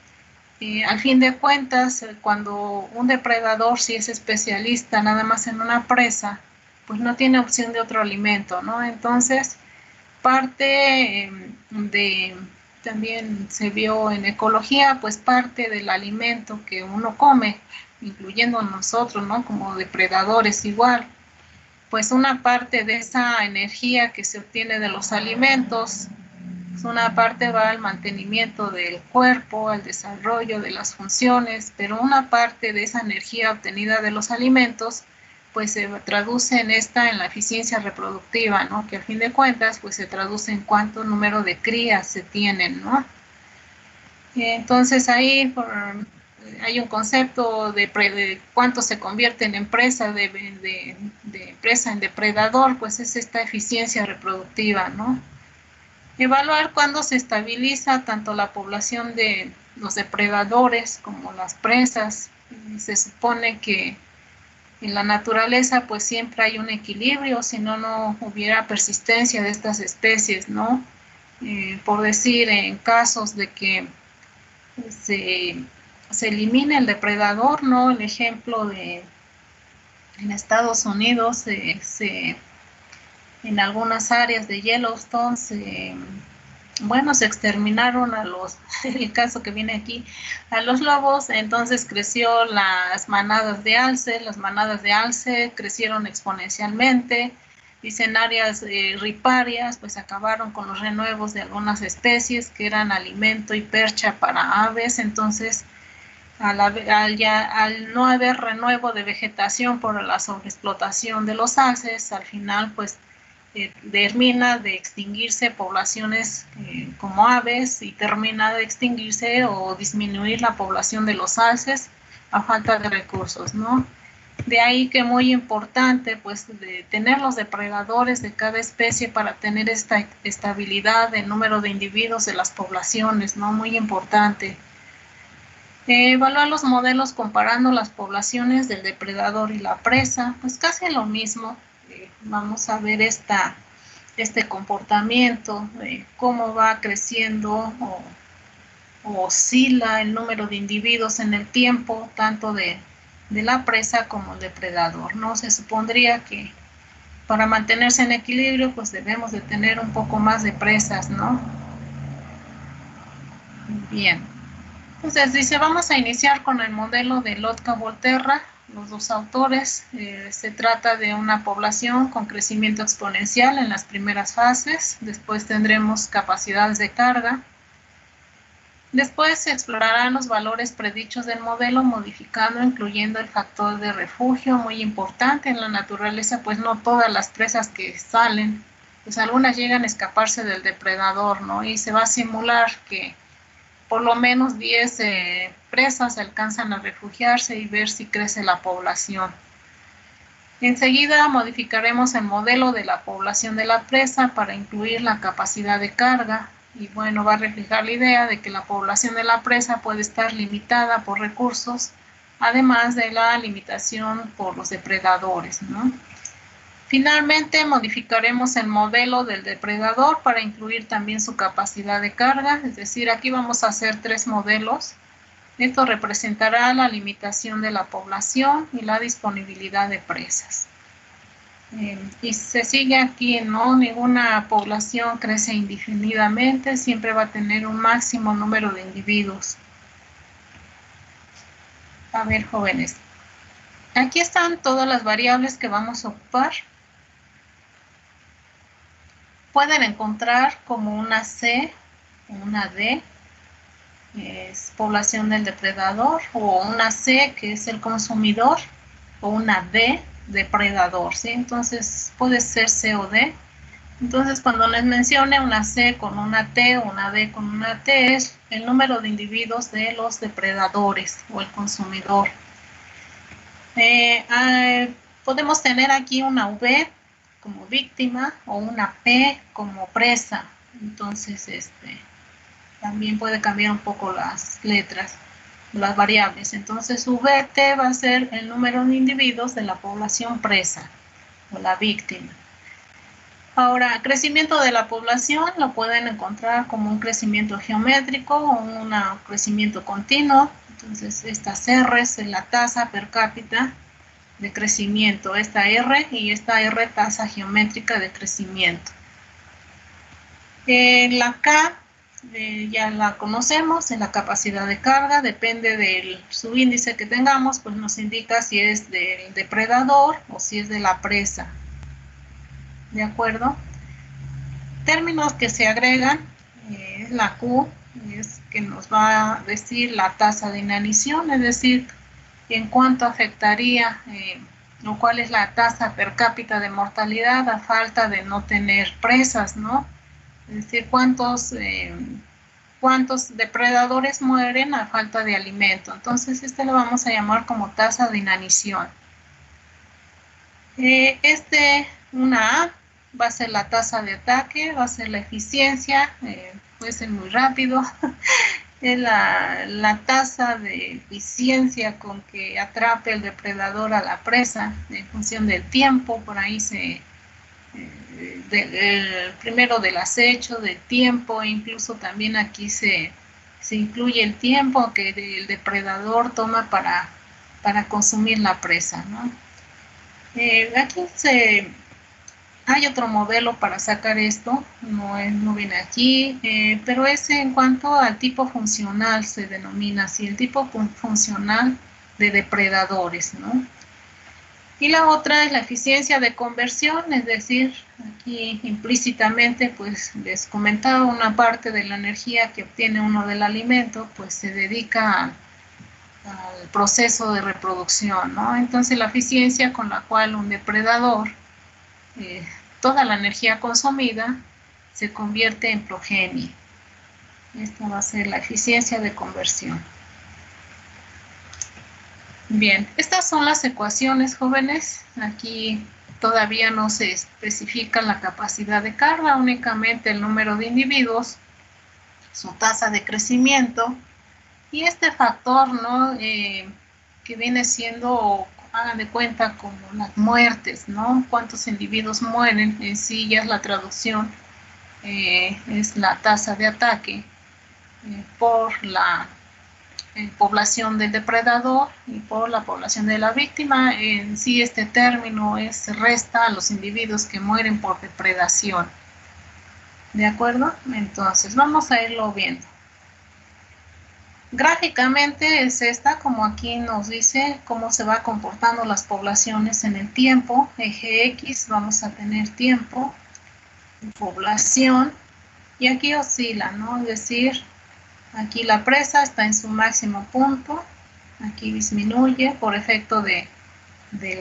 al fin de cuentas, cuando un depredador, si es especialista nada más en una presa, pues no tiene opción de otro alimento, ¿no? Entonces, parte también se vio en ecología, pues parte del alimento que uno come, incluyendo nosotros, ¿no? Como depredadores igual, pues una parte de esa energía que se obtiene de los alimentos, pues una parte va al mantenimiento del cuerpo, al desarrollo de las funciones, pero una parte de esa energía obtenida de los alimentos, pues se traduce en la eficiencia reproductiva, ¿no? Que al fin de cuentas, pues se traduce en cuánto número de crías se tienen, ¿no? Entonces ahí hay un concepto de cuánto se convierte en presa, de presa en depredador, pues es esta eficiencia reproductiva, ¿no? Evaluar cuándo se estabiliza tanto la población de los depredadores como las presas. Se supone que en la naturaleza pues siempre hay un equilibrio, si no, no hubiera persistencia de estas especies, ¿no? Por decir, en casos de que se elimine el depredador, ¿no? El ejemplo en Estados Unidos en algunas áreas de Yellowstone se exterminaron el caso que viene aquí, a los lobos, entonces creció las manadas de alce crecieron exponencialmente, dicen áreas riparias, pues acabaron con los renuevos de algunas especies que eran alimento y percha para aves, entonces al no haber renuevo de vegetación por la sobreexplotación de los alces, al final pues termina de extinguirse poblaciones como aves y termina de extinguirse o disminuir la población de los alces a falta de recursos, ¿no? De ahí que muy importante pues de tener los depredadores de cada especie para tener esta estabilidad del número de individuos de las poblaciones, ¿no? Muy importante. Evaluar los modelos comparando las poblaciones del depredador y la presa, pues casi lo mismo. Vamos a ver este comportamiento, cómo va creciendo oscila el número de individuos en el tiempo, tanto de la presa como el depredador, ¿no? Se supondría que para mantenerse en equilibrio, pues debemos de tener un poco más de presas, ¿no? Bien. Entonces dice, vamos a iniciar con el modelo de Lotka-Volterra. Los dos autores, se trata de una población con crecimiento exponencial en las primeras fases, después tendremos capacidades de carga, después se explorarán los valores predichos del modelo, modificando, incluyendo el factor de refugio, muy importante en la naturaleza, pues no todas las presas que salen, pues algunas llegan a escaparse del depredador, ¿no? Y se va a simular que por lo menos 10 presas alcanzan a refugiarse y ver si crece la población. Enseguida modificaremos el modelo de la población de la presa para incluir la capacidad de carga y bueno, va a reflejar la idea de que la población de la presa puede estar limitada por recursos, además de la limitación por los depredadores, ¿no? Finalmente, modificaremos el modelo del depredador para incluir también su capacidad de carga, es decir, aquí vamos a hacer 3 modelos. Esto representará la limitación de la población y la disponibilidad de presas. Y se sigue aquí, ¿no? Ninguna población crece indefinidamente, siempre va a tener un máximo número de individuos. A ver, jóvenes. Aquí están todas las variables que vamos a ocupar. Pueden encontrar como una C, una D, es población del depredador, o una C, que es el consumidor, o una D, depredador, ¿sí? Entonces puede ser C o D. Entonces cuando les mencione una C con una T o una D con una T, es el número de individuos de los depredadores o el consumidor. Podemos tener aquí una V como víctima o una P como presa. Entonces, también puede cambiar un poco las letras, las variables. Entonces, VT va a ser el número de individuos de la población presa o la víctima. Ahora, crecimiento de la población lo pueden encontrar como un crecimiento geométrico o un crecimiento continuo. Entonces, estas R es la tasa per cápita de crecimiento, esta R y esta R tasa geométrica de crecimiento. La K ya la conocemos, en la capacidad de carga, depende del subíndice que tengamos, pues nos indica si es del depredador o si es de la presa. ¿De acuerdo? Términos que se agregan, es la Q, es que nos va a decir la tasa de inanición, es decir, en cuánto afectaría o cuál es la tasa per cápita de mortalidad a falta de no tener presas, ¿no? Es decir, cuántos depredadores mueren a falta de alimento. Entonces, lo vamos a llamar como tasa de inanición. Una A va a ser la tasa de ataque, va a ser la eficiencia, puede ser muy rápido. Es la tasa de eficiencia con que atrape el depredador a la presa en función del tiempo, por ahí primero del acecho, del tiempo, incluso también aquí se incluye el tiempo que el depredador toma para consumir la presa, ¿no? Aquí hay otro modelo para sacar esto, no viene aquí, pero es en cuanto al tipo funcional, se denomina así, el tipo funcional de depredadores, ¿no? Y la otra es la eficiencia de conversión, es decir, aquí implícitamente, pues les comentaba, una parte de la energía que obtiene uno del alimento, pues se dedica al proceso de reproducción, ¿no? Entonces la eficiencia con la cual un depredador toda la energía consumida se convierte en progenie. Esta va a ser la eficiencia de conversión. Bien, estas son las ecuaciones, jóvenes. Aquí todavía no se especifica la capacidad de carga, únicamente el número de individuos, su tasa de crecimiento y este factor, ¿no? Que viene siendo, hagan de cuenta, como las muertes, ¿no? Cuántos individuos mueren, en sí ya es la traducción, es la tasa de ataque. por la población del depredador y por la población de la víctima. En sí, este término resta a los individuos que mueren por depredación. ¿De acuerdo? Entonces, vamos a irlo viendo. Gráficamente es esta, como aquí nos dice, cómo se va comportando las poblaciones en el tiempo. Eje X, vamos a tener tiempo, población, y aquí oscila, ¿no? Es decir, aquí la presa está en su máximo punto, aquí disminuye por efecto de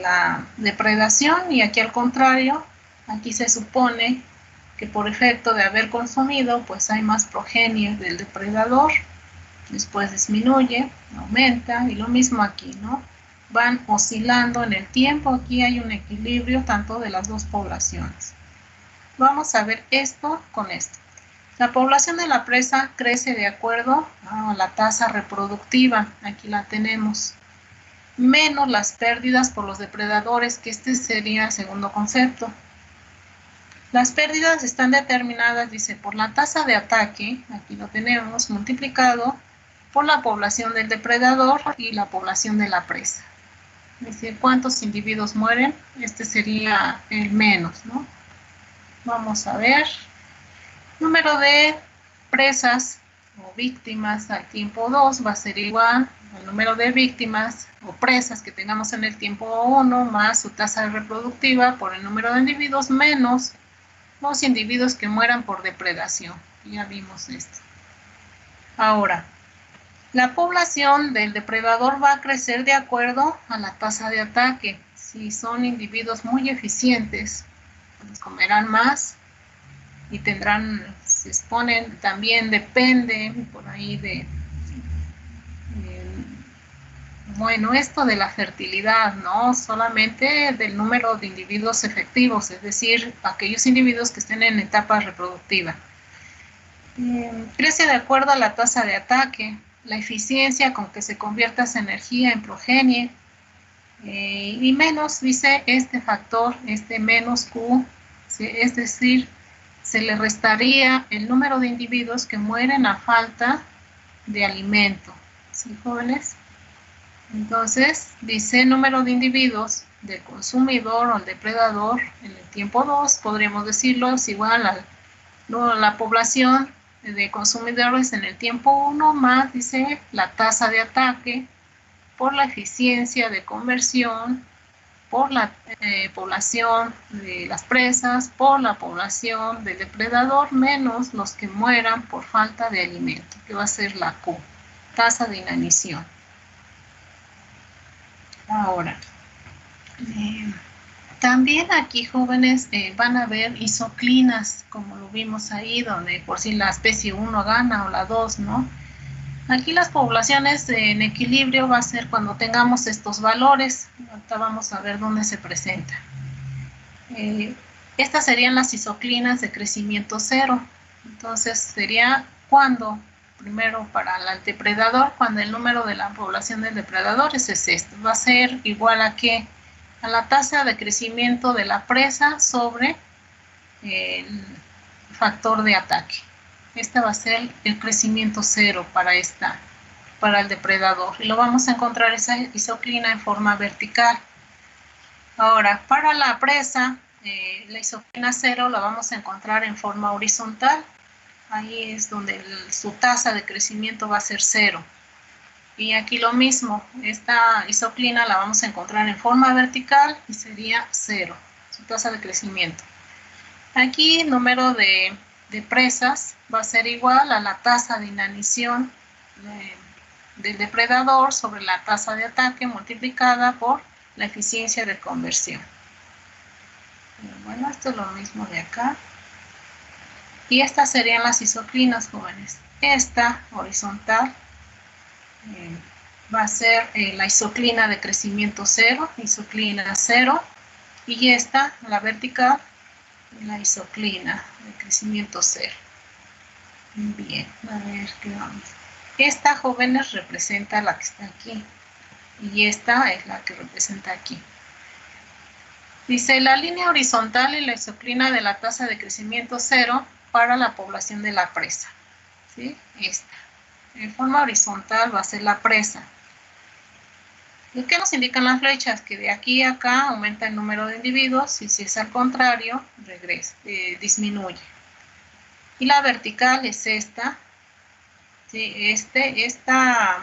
la depredación, y aquí al contrario, aquí se supone que por efecto de haber consumido, pues hay más progenie del depredador, después disminuye, aumenta, y lo mismo aquí, ¿no? Van oscilando en el tiempo, aquí hay un equilibrio tanto de las dos poblaciones. Vamos a ver esto con esto. La población de la presa crece de acuerdo a la tasa reproductiva, aquí la tenemos, menos las pérdidas por los depredadores, que este sería el segundo concepto. Las pérdidas están determinadas, dice, por la tasa de ataque, aquí lo tenemos, multiplicado por la población del depredador y la población de la presa. Es decir, ¿cuántos individuos mueren? Este sería el menos, ¿no? Vamos a ver. Número de presas o víctimas al tiempo 2 va a ser igual al número de víctimas o presas que tengamos en el tiempo 1 más su tasa reproductiva por el número de individuos menos los individuos que mueran por depredación. Ya vimos esto. Ahora, la población del depredador va a crecer de acuerdo a la tasa de ataque. Si son individuos muy eficientes, pues comerán más y tendrán, se exponen, también depende por ahí de bueno, esto de la fertilidad, ¿no? Solamente del número de individuos efectivos, es decir, aquellos individuos que estén en etapa reproductiva. Crece de acuerdo a la tasa de ataque, la eficiencia con que se convierta esa energía en progenie, y menos, dice, este factor, este menos Q, es decir, se le restaría el número de individuos que mueren a falta de alimento. ¿Sí, jóvenes? Entonces, dice número de individuos del consumidor o el depredador en el tiempo 2, podríamos decirlo, es igual a la población de consumidores en el tiempo 1 más, dice, la tasa de ataque por la eficiencia de conversión, por la población de las presas, por la población del depredador, menos los que mueran por falta de alimento, que va a ser la Q, tasa de inanición. Ahora, también aquí, jóvenes, van a ver isoclinas, como lo vimos ahí, donde por si la especie 1 gana o la 2, ¿no? Aquí las poblaciones en equilibrio va a ser cuando tengamos estos valores. Ahorita vamos a ver dónde se presenta. Estas serían las isoclinas de crecimiento cero. Entonces sería cuando, primero para el depredador, cuando el número de la población del depredador es esto. Va a ser igual a ¿qué? A la tasa de crecimiento de la presa sobre el factor de ataque. Este va a ser el crecimiento cero para el depredador. Y lo vamos a encontrar esa isoclina en forma vertical. Ahora, para la presa, la isoclina cero la vamos a encontrar en forma horizontal. Ahí es donde su tasa de crecimiento va a ser cero. Y aquí lo mismo, esta isoclina la vamos a encontrar en forma vertical y sería cero, su tasa de crecimiento. Aquí el número de presas va a ser igual a la tasa de inanición del depredador sobre la tasa de ataque multiplicada por la eficiencia de conversión. Bueno, esto es lo mismo de acá. Y estas serían las isoclinas, jóvenes. Esta horizontal va a ser la isoclina de crecimiento cero, isoclina cero. Y esta, la vertical, la isoclina de crecimiento cero. Bien, a ver qué vamos. Esta, jóvenes, representa la que está aquí. Y esta es la que representa aquí. Dice, la línea horizontal y la isoclina de la tasa de crecimiento cero para la población de la presa. ¿Sí? Esta. En forma horizontal va a ser la presa. ¿Y qué nos indican las flechas? Que de aquí a acá aumenta el número de individuos y si es al contrario, disminuye. Y la vertical es esta. ¿Sí? Esta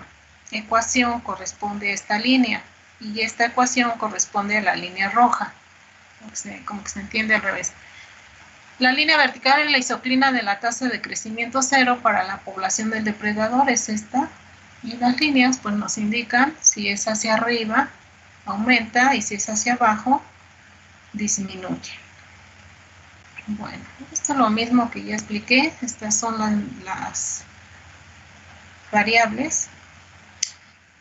ecuación corresponde a esta línea y esta ecuación corresponde a la línea roja. Como que se entiende al revés. La línea vertical es la isoclina de la tasa de crecimiento cero para la población del depredador, es esta. Y las líneas pues nos indican si es hacia arriba, aumenta, y si es hacia abajo, disminuye. Bueno, esto es lo mismo que ya expliqué. Estas son las variables.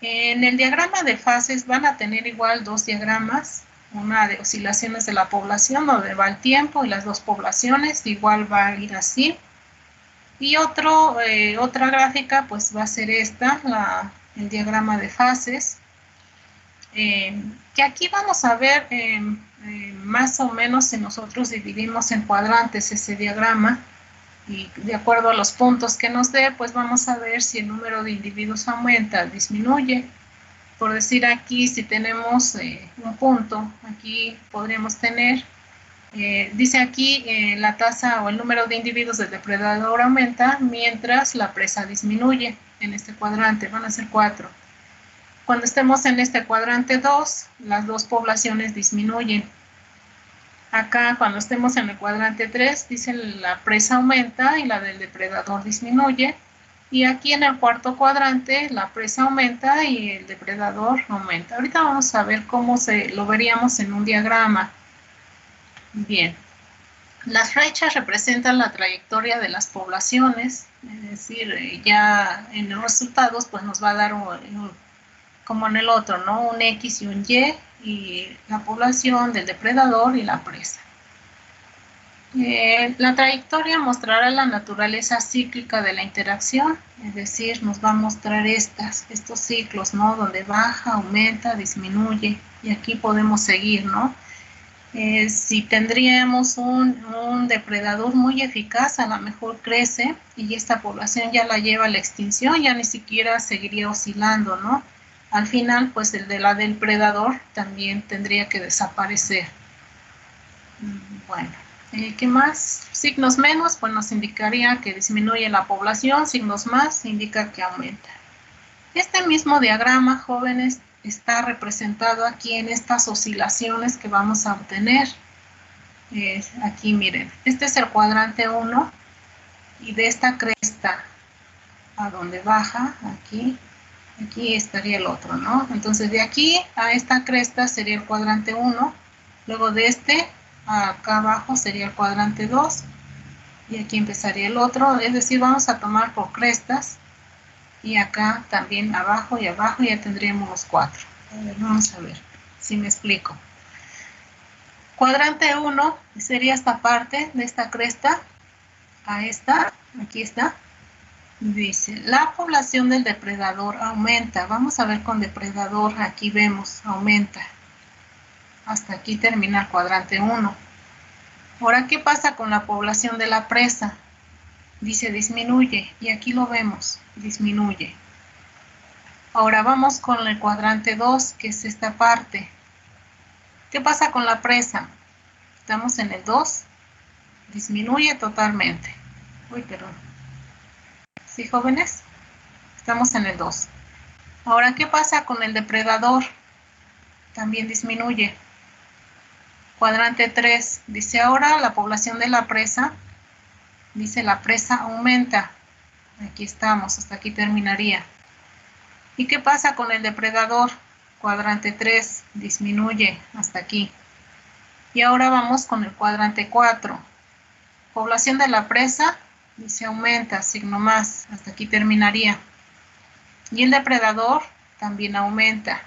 En el diagrama de fases van a tener igual dos diagramas. Una de oscilaciones de la población, donde va el tiempo, y las dos poblaciones, igual va a ir así. Y otra gráfica, pues va a ser esta, el diagrama de fases. Que aquí vamos a ver más o menos si nosotros dividimos en cuadrantes ese diagrama, y de acuerdo a los puntos que nos dé, pues vamos a ver si el número de individuos aumenta, disminuye. Por decir aquí, si tenemos un punto, aquí podríamos tener, dice aquí la tasa o el número de individuos del depredador aumenta mientras la presa disminuye. En este cuadrante van a ser 4. Cuando estemos en este cuadrante 2, las dos poblaciones disminuyen. Acá, cuando estemos en el cuadrante 3, dice la presa aumenta y la del depredador disminuye. Y aquí en el cuarto cuadrante, la presa aumenta y el depredador aumenta. Ahorita vamos a ver cómo lo veríamos en un diagrama. Bien. Las flechas representan la trayectoria de las poblaciones. Es decir, ya en los resultados, pues nos va a dar como en el otro, ¿no? Un X y un y la población del depredador y la presa. La trayectoria mostrará la naturaleza cíclica de la interacción, es decir, nos va a mostrar estos ciclos, ¿no? Donde baja, aumenta, disminuye, y aquí podemos seguir, ¿no? Si tendríamos un depredador muy eficaz, a lo mejor crece y esta población ya la lleva a la extinción, ya ni siquiera seguiría oscilando, ¿no? Al final, pues el de la del predador también tendría que desaparecer. Bueno. ¿Qué más? Signos menos, pues nos indicaría que disminuye la población, signos más indica que aumenta. Este mismo diagrama, jóvenes, está representado aquí en estas oscilaciones que vamos a obtener. Aquí miren, este es el cuadrante 1 y de esta cresta a donde baja, aquí estaría el otro, ¿no? Entonces de aquí a esta cresta sería el cuadrante 1, luego de acá abajo sería el cuadrante 2 y aquí empezaría el otro, es decir, vamos a tomar por crestas y acá también abajo y abajo ya tendríamos los 4. A ver, vamos a ver si me explico. Cuadrante 1 sería esta parte de esta cresta a esta, aquí está. Dice, la población del depredador aumenta. Vamos a ver con depredador, aquí vemos, aumenta. Hasta aquí termina el cuadrante 1. Ahora, ¿qué pasa con la población de la presa? Dice disminuye, y aquí lo vemos, disminuye. Ahora vamos con el cuadrante 2, que es esta parte. ¿Qué pasa con la presa? Estamos en el 2, disminuye totalmente. Uy, perdón. ¿Sí, jóvenes? Estamos en el 2. Ahora, ¿qué pasa con el depredador? También disminuye. Cuadrante 3, dice ahora la población de la presa, dice la presa aumenta. Aquí estamos, hasta aquí terminaría. ¿Y qué pasa con el depredador? Cuadrante 3, disminuye hasta aquí. Y ahora vamos con el cuadrante 4. Población de la presa, dice aumenta, signo más, hasta aquí terminaría. Y el depredador también aumenta.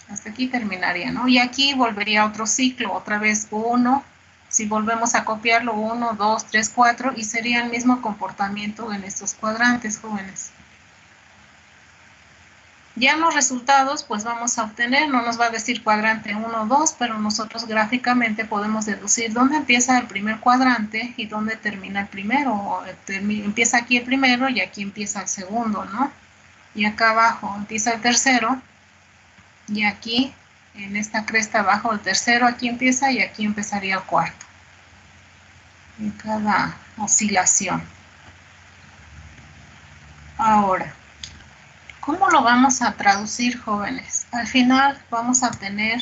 Hasta aquí terminaría, ¿no? Y aquí volvería otro ciclo, otra vez 1. Si volvemos a copiarlo, 1, 2, 3, 4, y sería el mismo comportamiento en estos cuadrantes, jóvenes. Ya en los resultados, pues vamos a obtener, no nos va a decir cuadrante 1 o 2, pero nosotros gráficamente podemos deducir dónde empieza el primer cuadrante y dónde termina el primero. O empieza aquí el primero y aquí empieza el segundo, ¿no? Y acá abajo empieza el tercero y aquí, en esta cresta abajo, el tercero aquí empieza y aquí empezaría el cuarto. En cada oscilación. Ahora, ¿cómo lo vamos a traducir, jóvenes? Al final vamos a tener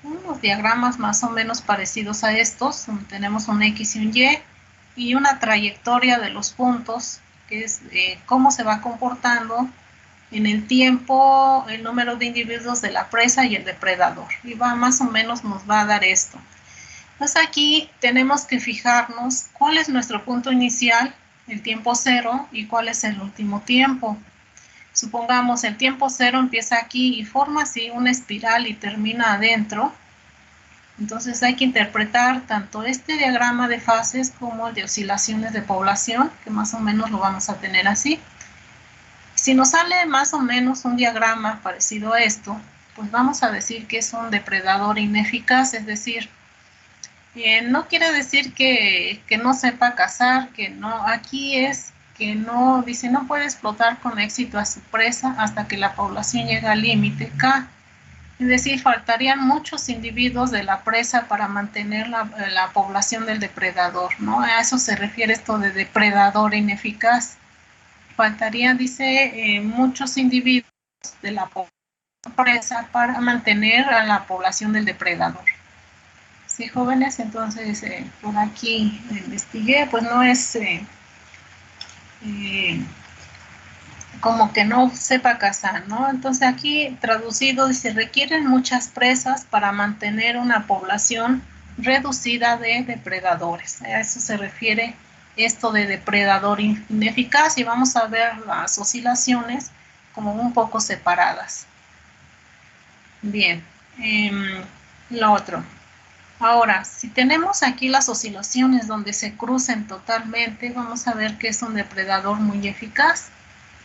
unos diagramas más o menos parecidos a estos. Tenemos un X y un Y una trayectoria de los puntos, que es cómo se va comportando en el tiempo el número de individuos de la presa y el depredador. Y va más o menos nos va a dar esto. Pues aquí tenemos que fijarnos cuál es nuestro punto inicial, el tiempo cero, y cuál es el último tiempo. Supongamos el tiempo cero empieza aquí y forma así una espiral y termina adentro. Entonces hay que interpretar tanto este diagrama de fases como el de oscilaciones de población, que más o menos lo vamos a tener así. Si nos sale más o menos un diagrama parecido a esto, pues vamos a decir que es un depredador ineficaz, es decir, no quiere decir que no sepa cazar, que no, aquí es que no, dice, no puede explotar con éxito a su presa hasta que la población llegue al límite K. Es decir, faltarían muchos individuos de la presa para mantener la población del depredador, ¿no? A eso se refiere esto de depredador ineficaz. Faltarían, dice, muchos individuos de la presa para mantener a la población del depredador. Sí, jóvenes, entonces por aquí investigué, pues no es como que no sepa cazar, ¿no? Entonces aquí traducido dice, requieren muchas presas para mantener una población reducida de depredadores. A eso se refiere esto de depredador ineficaz, y vamos a ver las oscilaciones como un poco separadas. Bien, lo otro. Ahora, si tenemos aquí las oscilaciones donde se crucen totalmente, vamos a ver que es un depredador muy eficaz.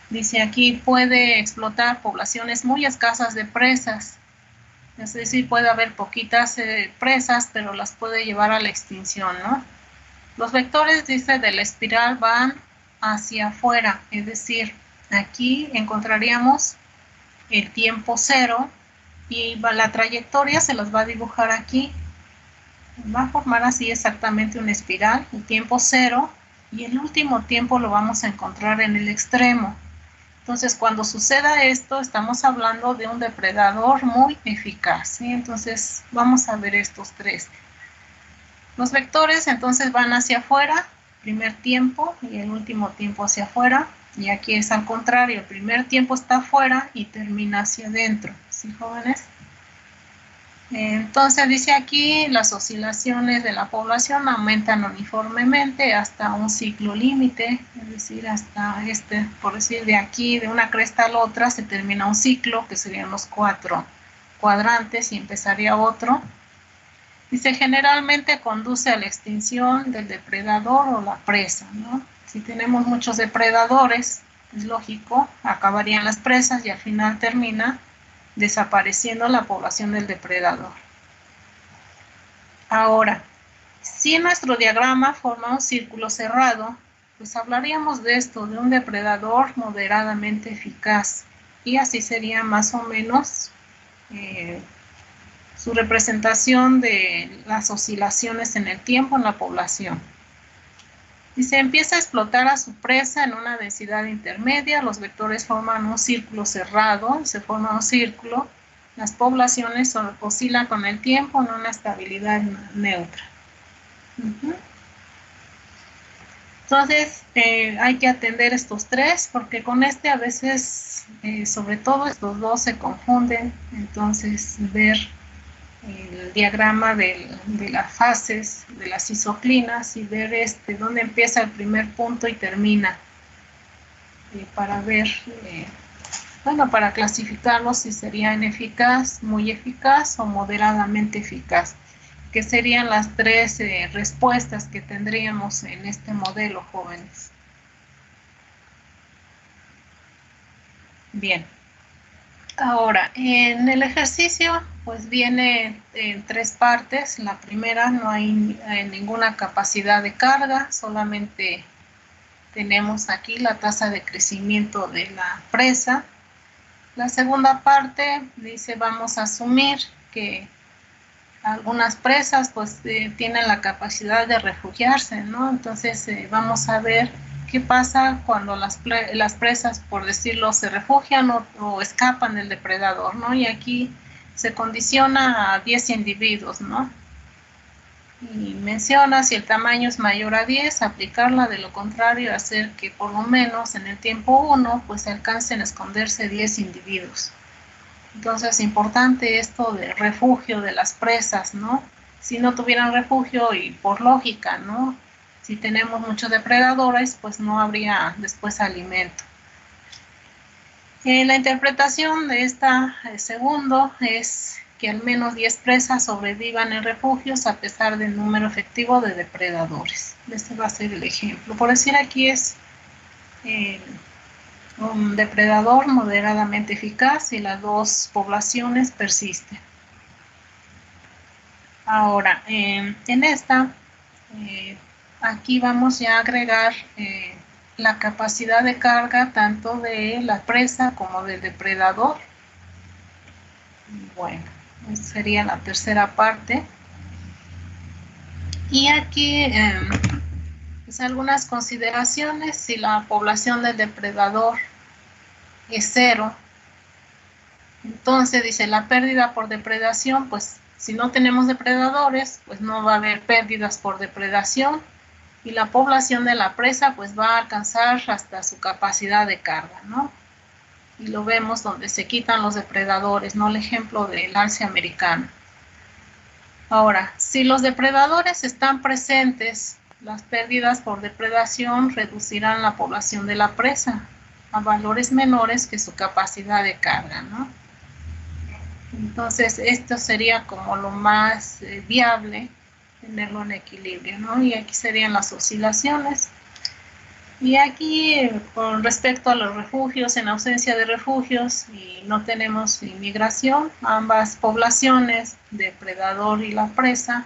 Dice aquí, puede explotar poblaciones muy escasas de presas. Es decir, puede haber poquitas presas, pero las puede llevar a la extinción, ¿no? Los vectores, dice, de la espiral van hacia afuera. Es decir, aquí encontraríamos el tiempo cero y la trayectoria se las va a dibujar aquí. Va a formar así exactamente una espiral, el tiempo cero, y el último tiempo lo vamos a encontrar en el extremo. Entonces, cuando suceda esto, estamos hablando de un depredador muy eficaz, ¿sí? Entonces, vamos a ver estos tres. Los vectores, entonces, van hacia afuera, primer tiempo, y el último tiempo hacia afuera. Y aquí es al contrario, el primer tiempo está afuera y termina hacia adentro, ¿sí, jóvenes? Entonces dice aquí, las oscilaciones de la población aumentan uniformemente hasta un ciclo límite, es decir, hasta por decir, de aquí, de una cresta a la otra, se termina un ciclo, que serían los 4 cuadrantes, y empezaría otro. Dice, generalmente conduce a la extinción del depredador o la presa, ¿no? Si tenemos muchos depredadores, es lógico, acabarían las presas y al final termina desapareciendo la población del depredador. Ahora, si nuestro diagrama forma un círculo cerrado, pues hablaríamos de esto, de un depredador moderadamente eficaz, y así sería más o menos su representación de las oscilaciones en el tiempo en la población. Y se empieza a explotar a su presa en una densidad intermedia, los vectores forman un círculo cerrado, se forma un círculo, las poblaciones oscilan con el tiempo en una estabilidad neutra. Entonces, hay que atender estos tres, porque con este a veces, sobre todo estos dos se confunden, entonces ver el diagrama de las fases de las isoclinas y ver dónde empieza el primer punto y termina, para ver, bueno, para clasificarlos si sería ineficaz, muy eficaz o moderadamente eficaz, que serían las tres respuestas que tendríamos en este modelo, jóvenes. Bien. Ahora, en el ejercicio, pues viene en 3 partes. La primera, no hay ninguna capacidad de carga, solamente tenemos aquí la tasa de crecimiento de la presa. La segunda parte dice, vamos a asumir que algunas presas pues tienen la capacidad de refugiarse, ¿no? Entonces vamos a ver qué pasa cuando las presas, por decirlo, se refugian o escapan del depredador, ¿no? Y aquí se condiciona a 10 individuos, ¿no? Y menciona si el tamaño es mayor a 10, aplicarla, de lo contrario hacer que por lo menos en el tiempo 1 pues alcancen a esconderse 10 individuos. Entonces es importante esto de refugio de las presas, ¿no? Si no tuvieran refugio, y por lógica, ¿no? Si tenemos muchos depredadores, pues no habría después alimento. La interpretación de esta segundo es que al menos 10 presas sobrevivan en refugios a pesar del número efectivo de depredadores. Este va a ser el ejemplo. Por decir, aquí es un depredador moderadamente eficaz y las 2 poblaciones persisten. Ahora, en esta, aquí vamos ya a agregar la capacidad de carga tanto de la presa como del depredador. Bueno, esa sería la tercera parte. Y aquí pues algunas consideraciones. Si la población del depredador es 0, entonces dice la pérdida por depredación, pues si no tenemos depredadores, pues no va a haber pérdidas por depredación, y la población de la presa pues va a alcanzar hasta su capacidad de carga, ¿no? Y lo vemos donde se quitan los depredadores, ¿no? El ejemplo del alce americano. Ahora, si los depredadores están presentes, las pérdidas por depredación reducirán la población de la presa a valores menores que su capacidad de carga, ¿no? Entonces, esto sería como lo más viable, tenerlo en equilibrio, ¿no? Y aquí serían las oscilaciones. Y aquí, con respecto a los refugios, en ausencia de refugios y no tenemos inmigración, ambas poblaciones, depredador y la presa,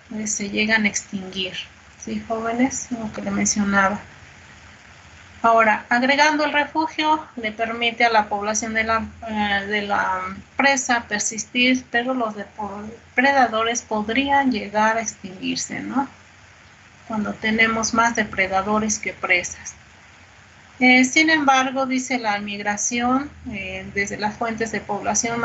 pues se llegan a extinguir. ¿Sí, jóvenes? Lo que le mencionaba. Ahora, agregando el refugio, le permite a la población de la presa persistir, pero los depredadores podrían llegar a extinguirse, ¿no? Cuando tenemos más depredadores que presas. Sin embargo, dice la migración, desde las fuentes de población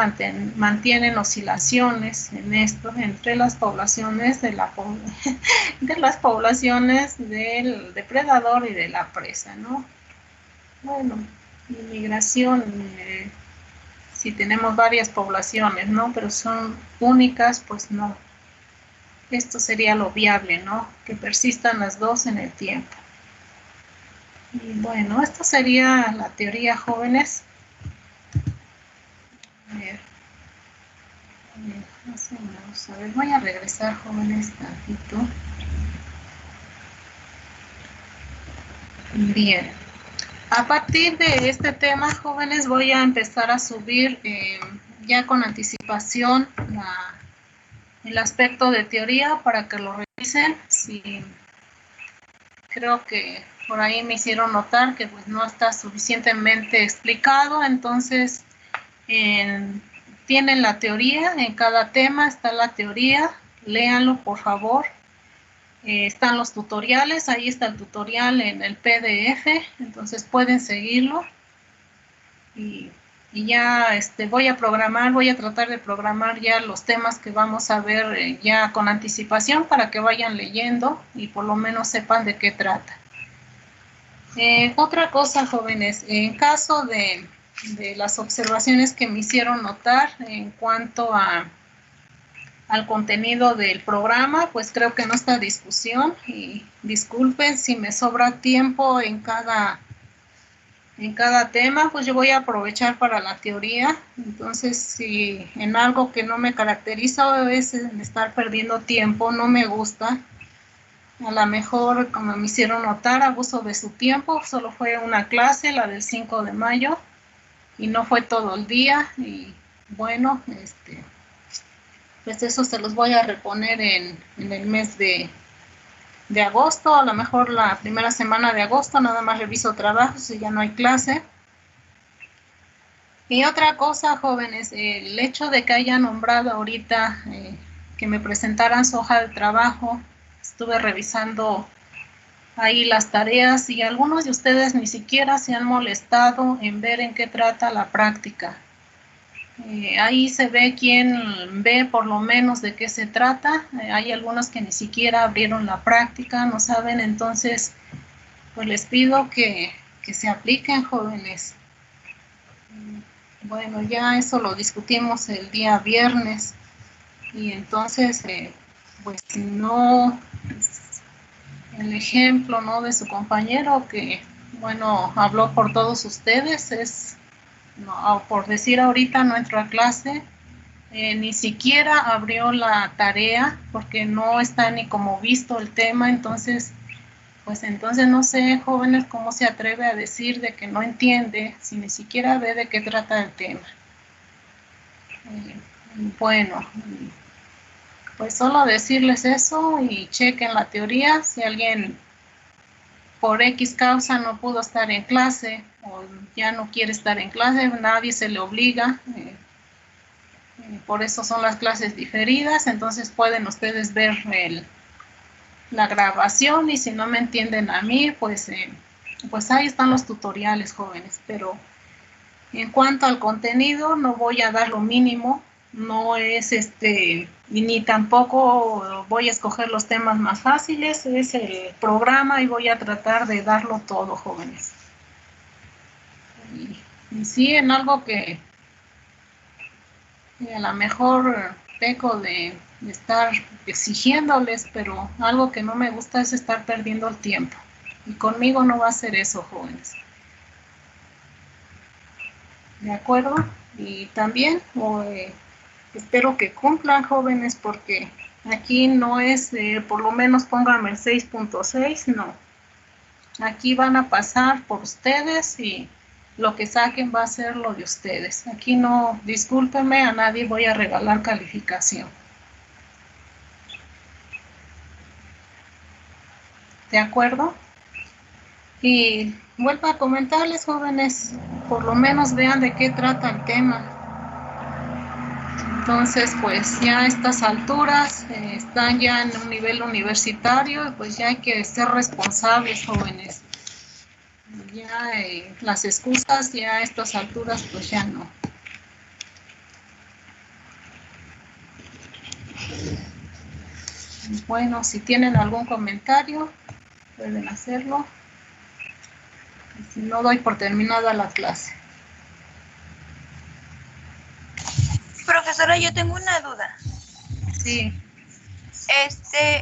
mantienen oscilaciones en esto entre las poblaciones de las poblaciones del depredador y de la presa, ¿no? Bueno, migración, si tenemos varias poblaciones, ¿no? Pero son únicas, pues no. Esto sería lo viable, ¿no? Que persistan las 2 en el tiempo. Y bueno, esto sería la teoría, jóvenes. A ver, voy a regresar, jóvenes, tantito. Bien. A partir de este tema, jóvenes, voy a empezar a subir ya con anticipación el aspecto de teoría para que lo revisen. Sí, creo que por ahí me hicieron notar que pues no está suficientemente explicado, entonces tienen la teoría, en cada tema está la teoría, léanlo por favor. Están los tutoriales, ahí está el tutorial en el PDF, entonces pueden seguirlo. Y ya voy a tratar de programar ya los temas que vamos a ver ya con anticipación para que vayan leyendo y por lo menos sepan de qué trata. Otra cosa, jóvenes, en caso de las observaciones que me hicieron notar en cuanto al contenido del programa, pues creo que no está discusión, y disculpen si me sobra tiempo en cada tema, pues yo voy a aprovechar para la teoría. Entonces, si en algo que no me caracteriza es en estar perdiendo tiempo, no me gusta, a lo mejor, como me hicieron notar, abuso de su tiempo, solo fue una clase, la del 5 de mayo, y no fue todo el día. Y bueno, pues eso se los voy a reponer en el mes de agosto. A lo mejor la primera semana de agosto nada más reviso trabajos y ya no hay clase. Y otra cosa, jóvenes, el hecho de que haya nombrado ahorita que me presentaran su hoja de trabajo, estuve revisando ahí las tareas y algunos de ustedes ni siquiera se han molestado en ver en qué trata la práctica. Ahí se ve quién ve por lo menos de qué se trata. Hay algunos que ni siquiera abrieron la práctica, no saben, entonces pues les pido que se apliquen, jóvenes. Bueno, ya eso lo discutimos el día viernes y entonces, pues no, el ejemplo, ¿no?, de su compañero que, bueno, habló por todos ustedes, es, no, por decir ahorita no entró a clase, ni siquiera abrió la tarea porque no está ni como visto el tema, entonces, pues entonces no sé, jóvenes, cómo se atreve a decir de que no entiende si ni siquiera ve de qué trata el tema. Bueno, pues solo decirles eso y chequen la teoría. Si alguien por X causa no pudo estar en clase o ya no quiere estar en clase, nadie se le obliga. Por eso son las clases diferidas, entonces pueden ustedes ver la grabación y si no me entienden a mí, pues ahí están los tutoriales, jóvenes. Pero en cuanto al contenido, no voy a dar lo mínimo, no es ni tampoco voy a escoger los temas más fáciles, es el programa y voy a tratar de darlo todo, jóvenes. Y sí, en algo que a lo mejor peco de estar exigiéndoles, pero algo que no me gusta es estar perdiendo el tiempo. Y conmigo no va a ser eso, jóvenes. ¿De acuerdo? Y también espero que cumplan, jóvenes, porque aquí no es, por lo menos pónganme el 6.6, no. Aquí van a pasar por ustedes y lo que saquen va a ser lo de ustedes. Aquí no, discúlpenme, a nadie voy a regalar calificación. ¿De acuerdo? Y vuelvo a comentarles, jóvenes, por lo menos vean de qué trata el tema. Entonces, pues ya a estas alturas están ya en un nivel universitario, pues ya hay que ser responsables, jóvenes. Ya las excusas ya a estas alturas pues ya no. Bueno, si tienen algún comentario pueden hacerlo. Si no, doy por terminada la clase. Profesora, yo tengo una duda. Sí.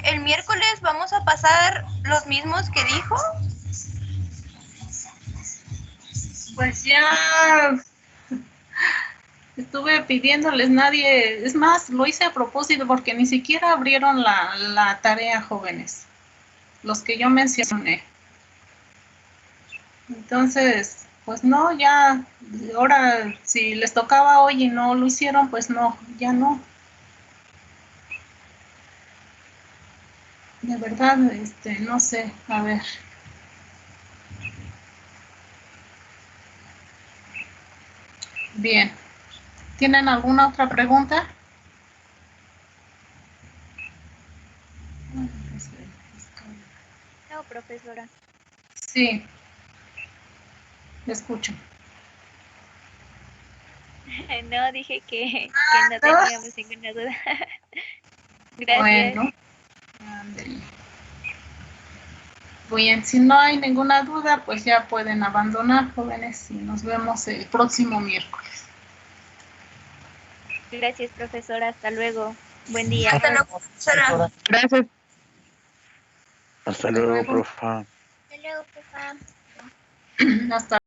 ¿El miércoles vamos a pasar los mismos que dijo? Pues ya estuve pidiéndoles, nadie, es más, lo hice a propósito porque ni siquiera abrieron la tarea, jóvenes, los que yo mencioné. Entonces, pues no, ya, ahora si les tocaba hoy y no lo hicieron, pues no, ya no. De verdad, no sé, a ver. Bien. ¿Tienen alguna otra pregunta? No, profesora. Sí. Le escucho. No, dije que no teníamos ninguna duda. Gracias. Bueno. Ándale. Bien, si no hay ninguna duda, pues ya pueden abandonar, jóvenes, y nos vemos el próximo miércoles. Gracias, profesora. Hasta luego. Buen día. Hasta luego, profesora. Gracias. Hasta luego, profa. Hasta luego, profa. Hasta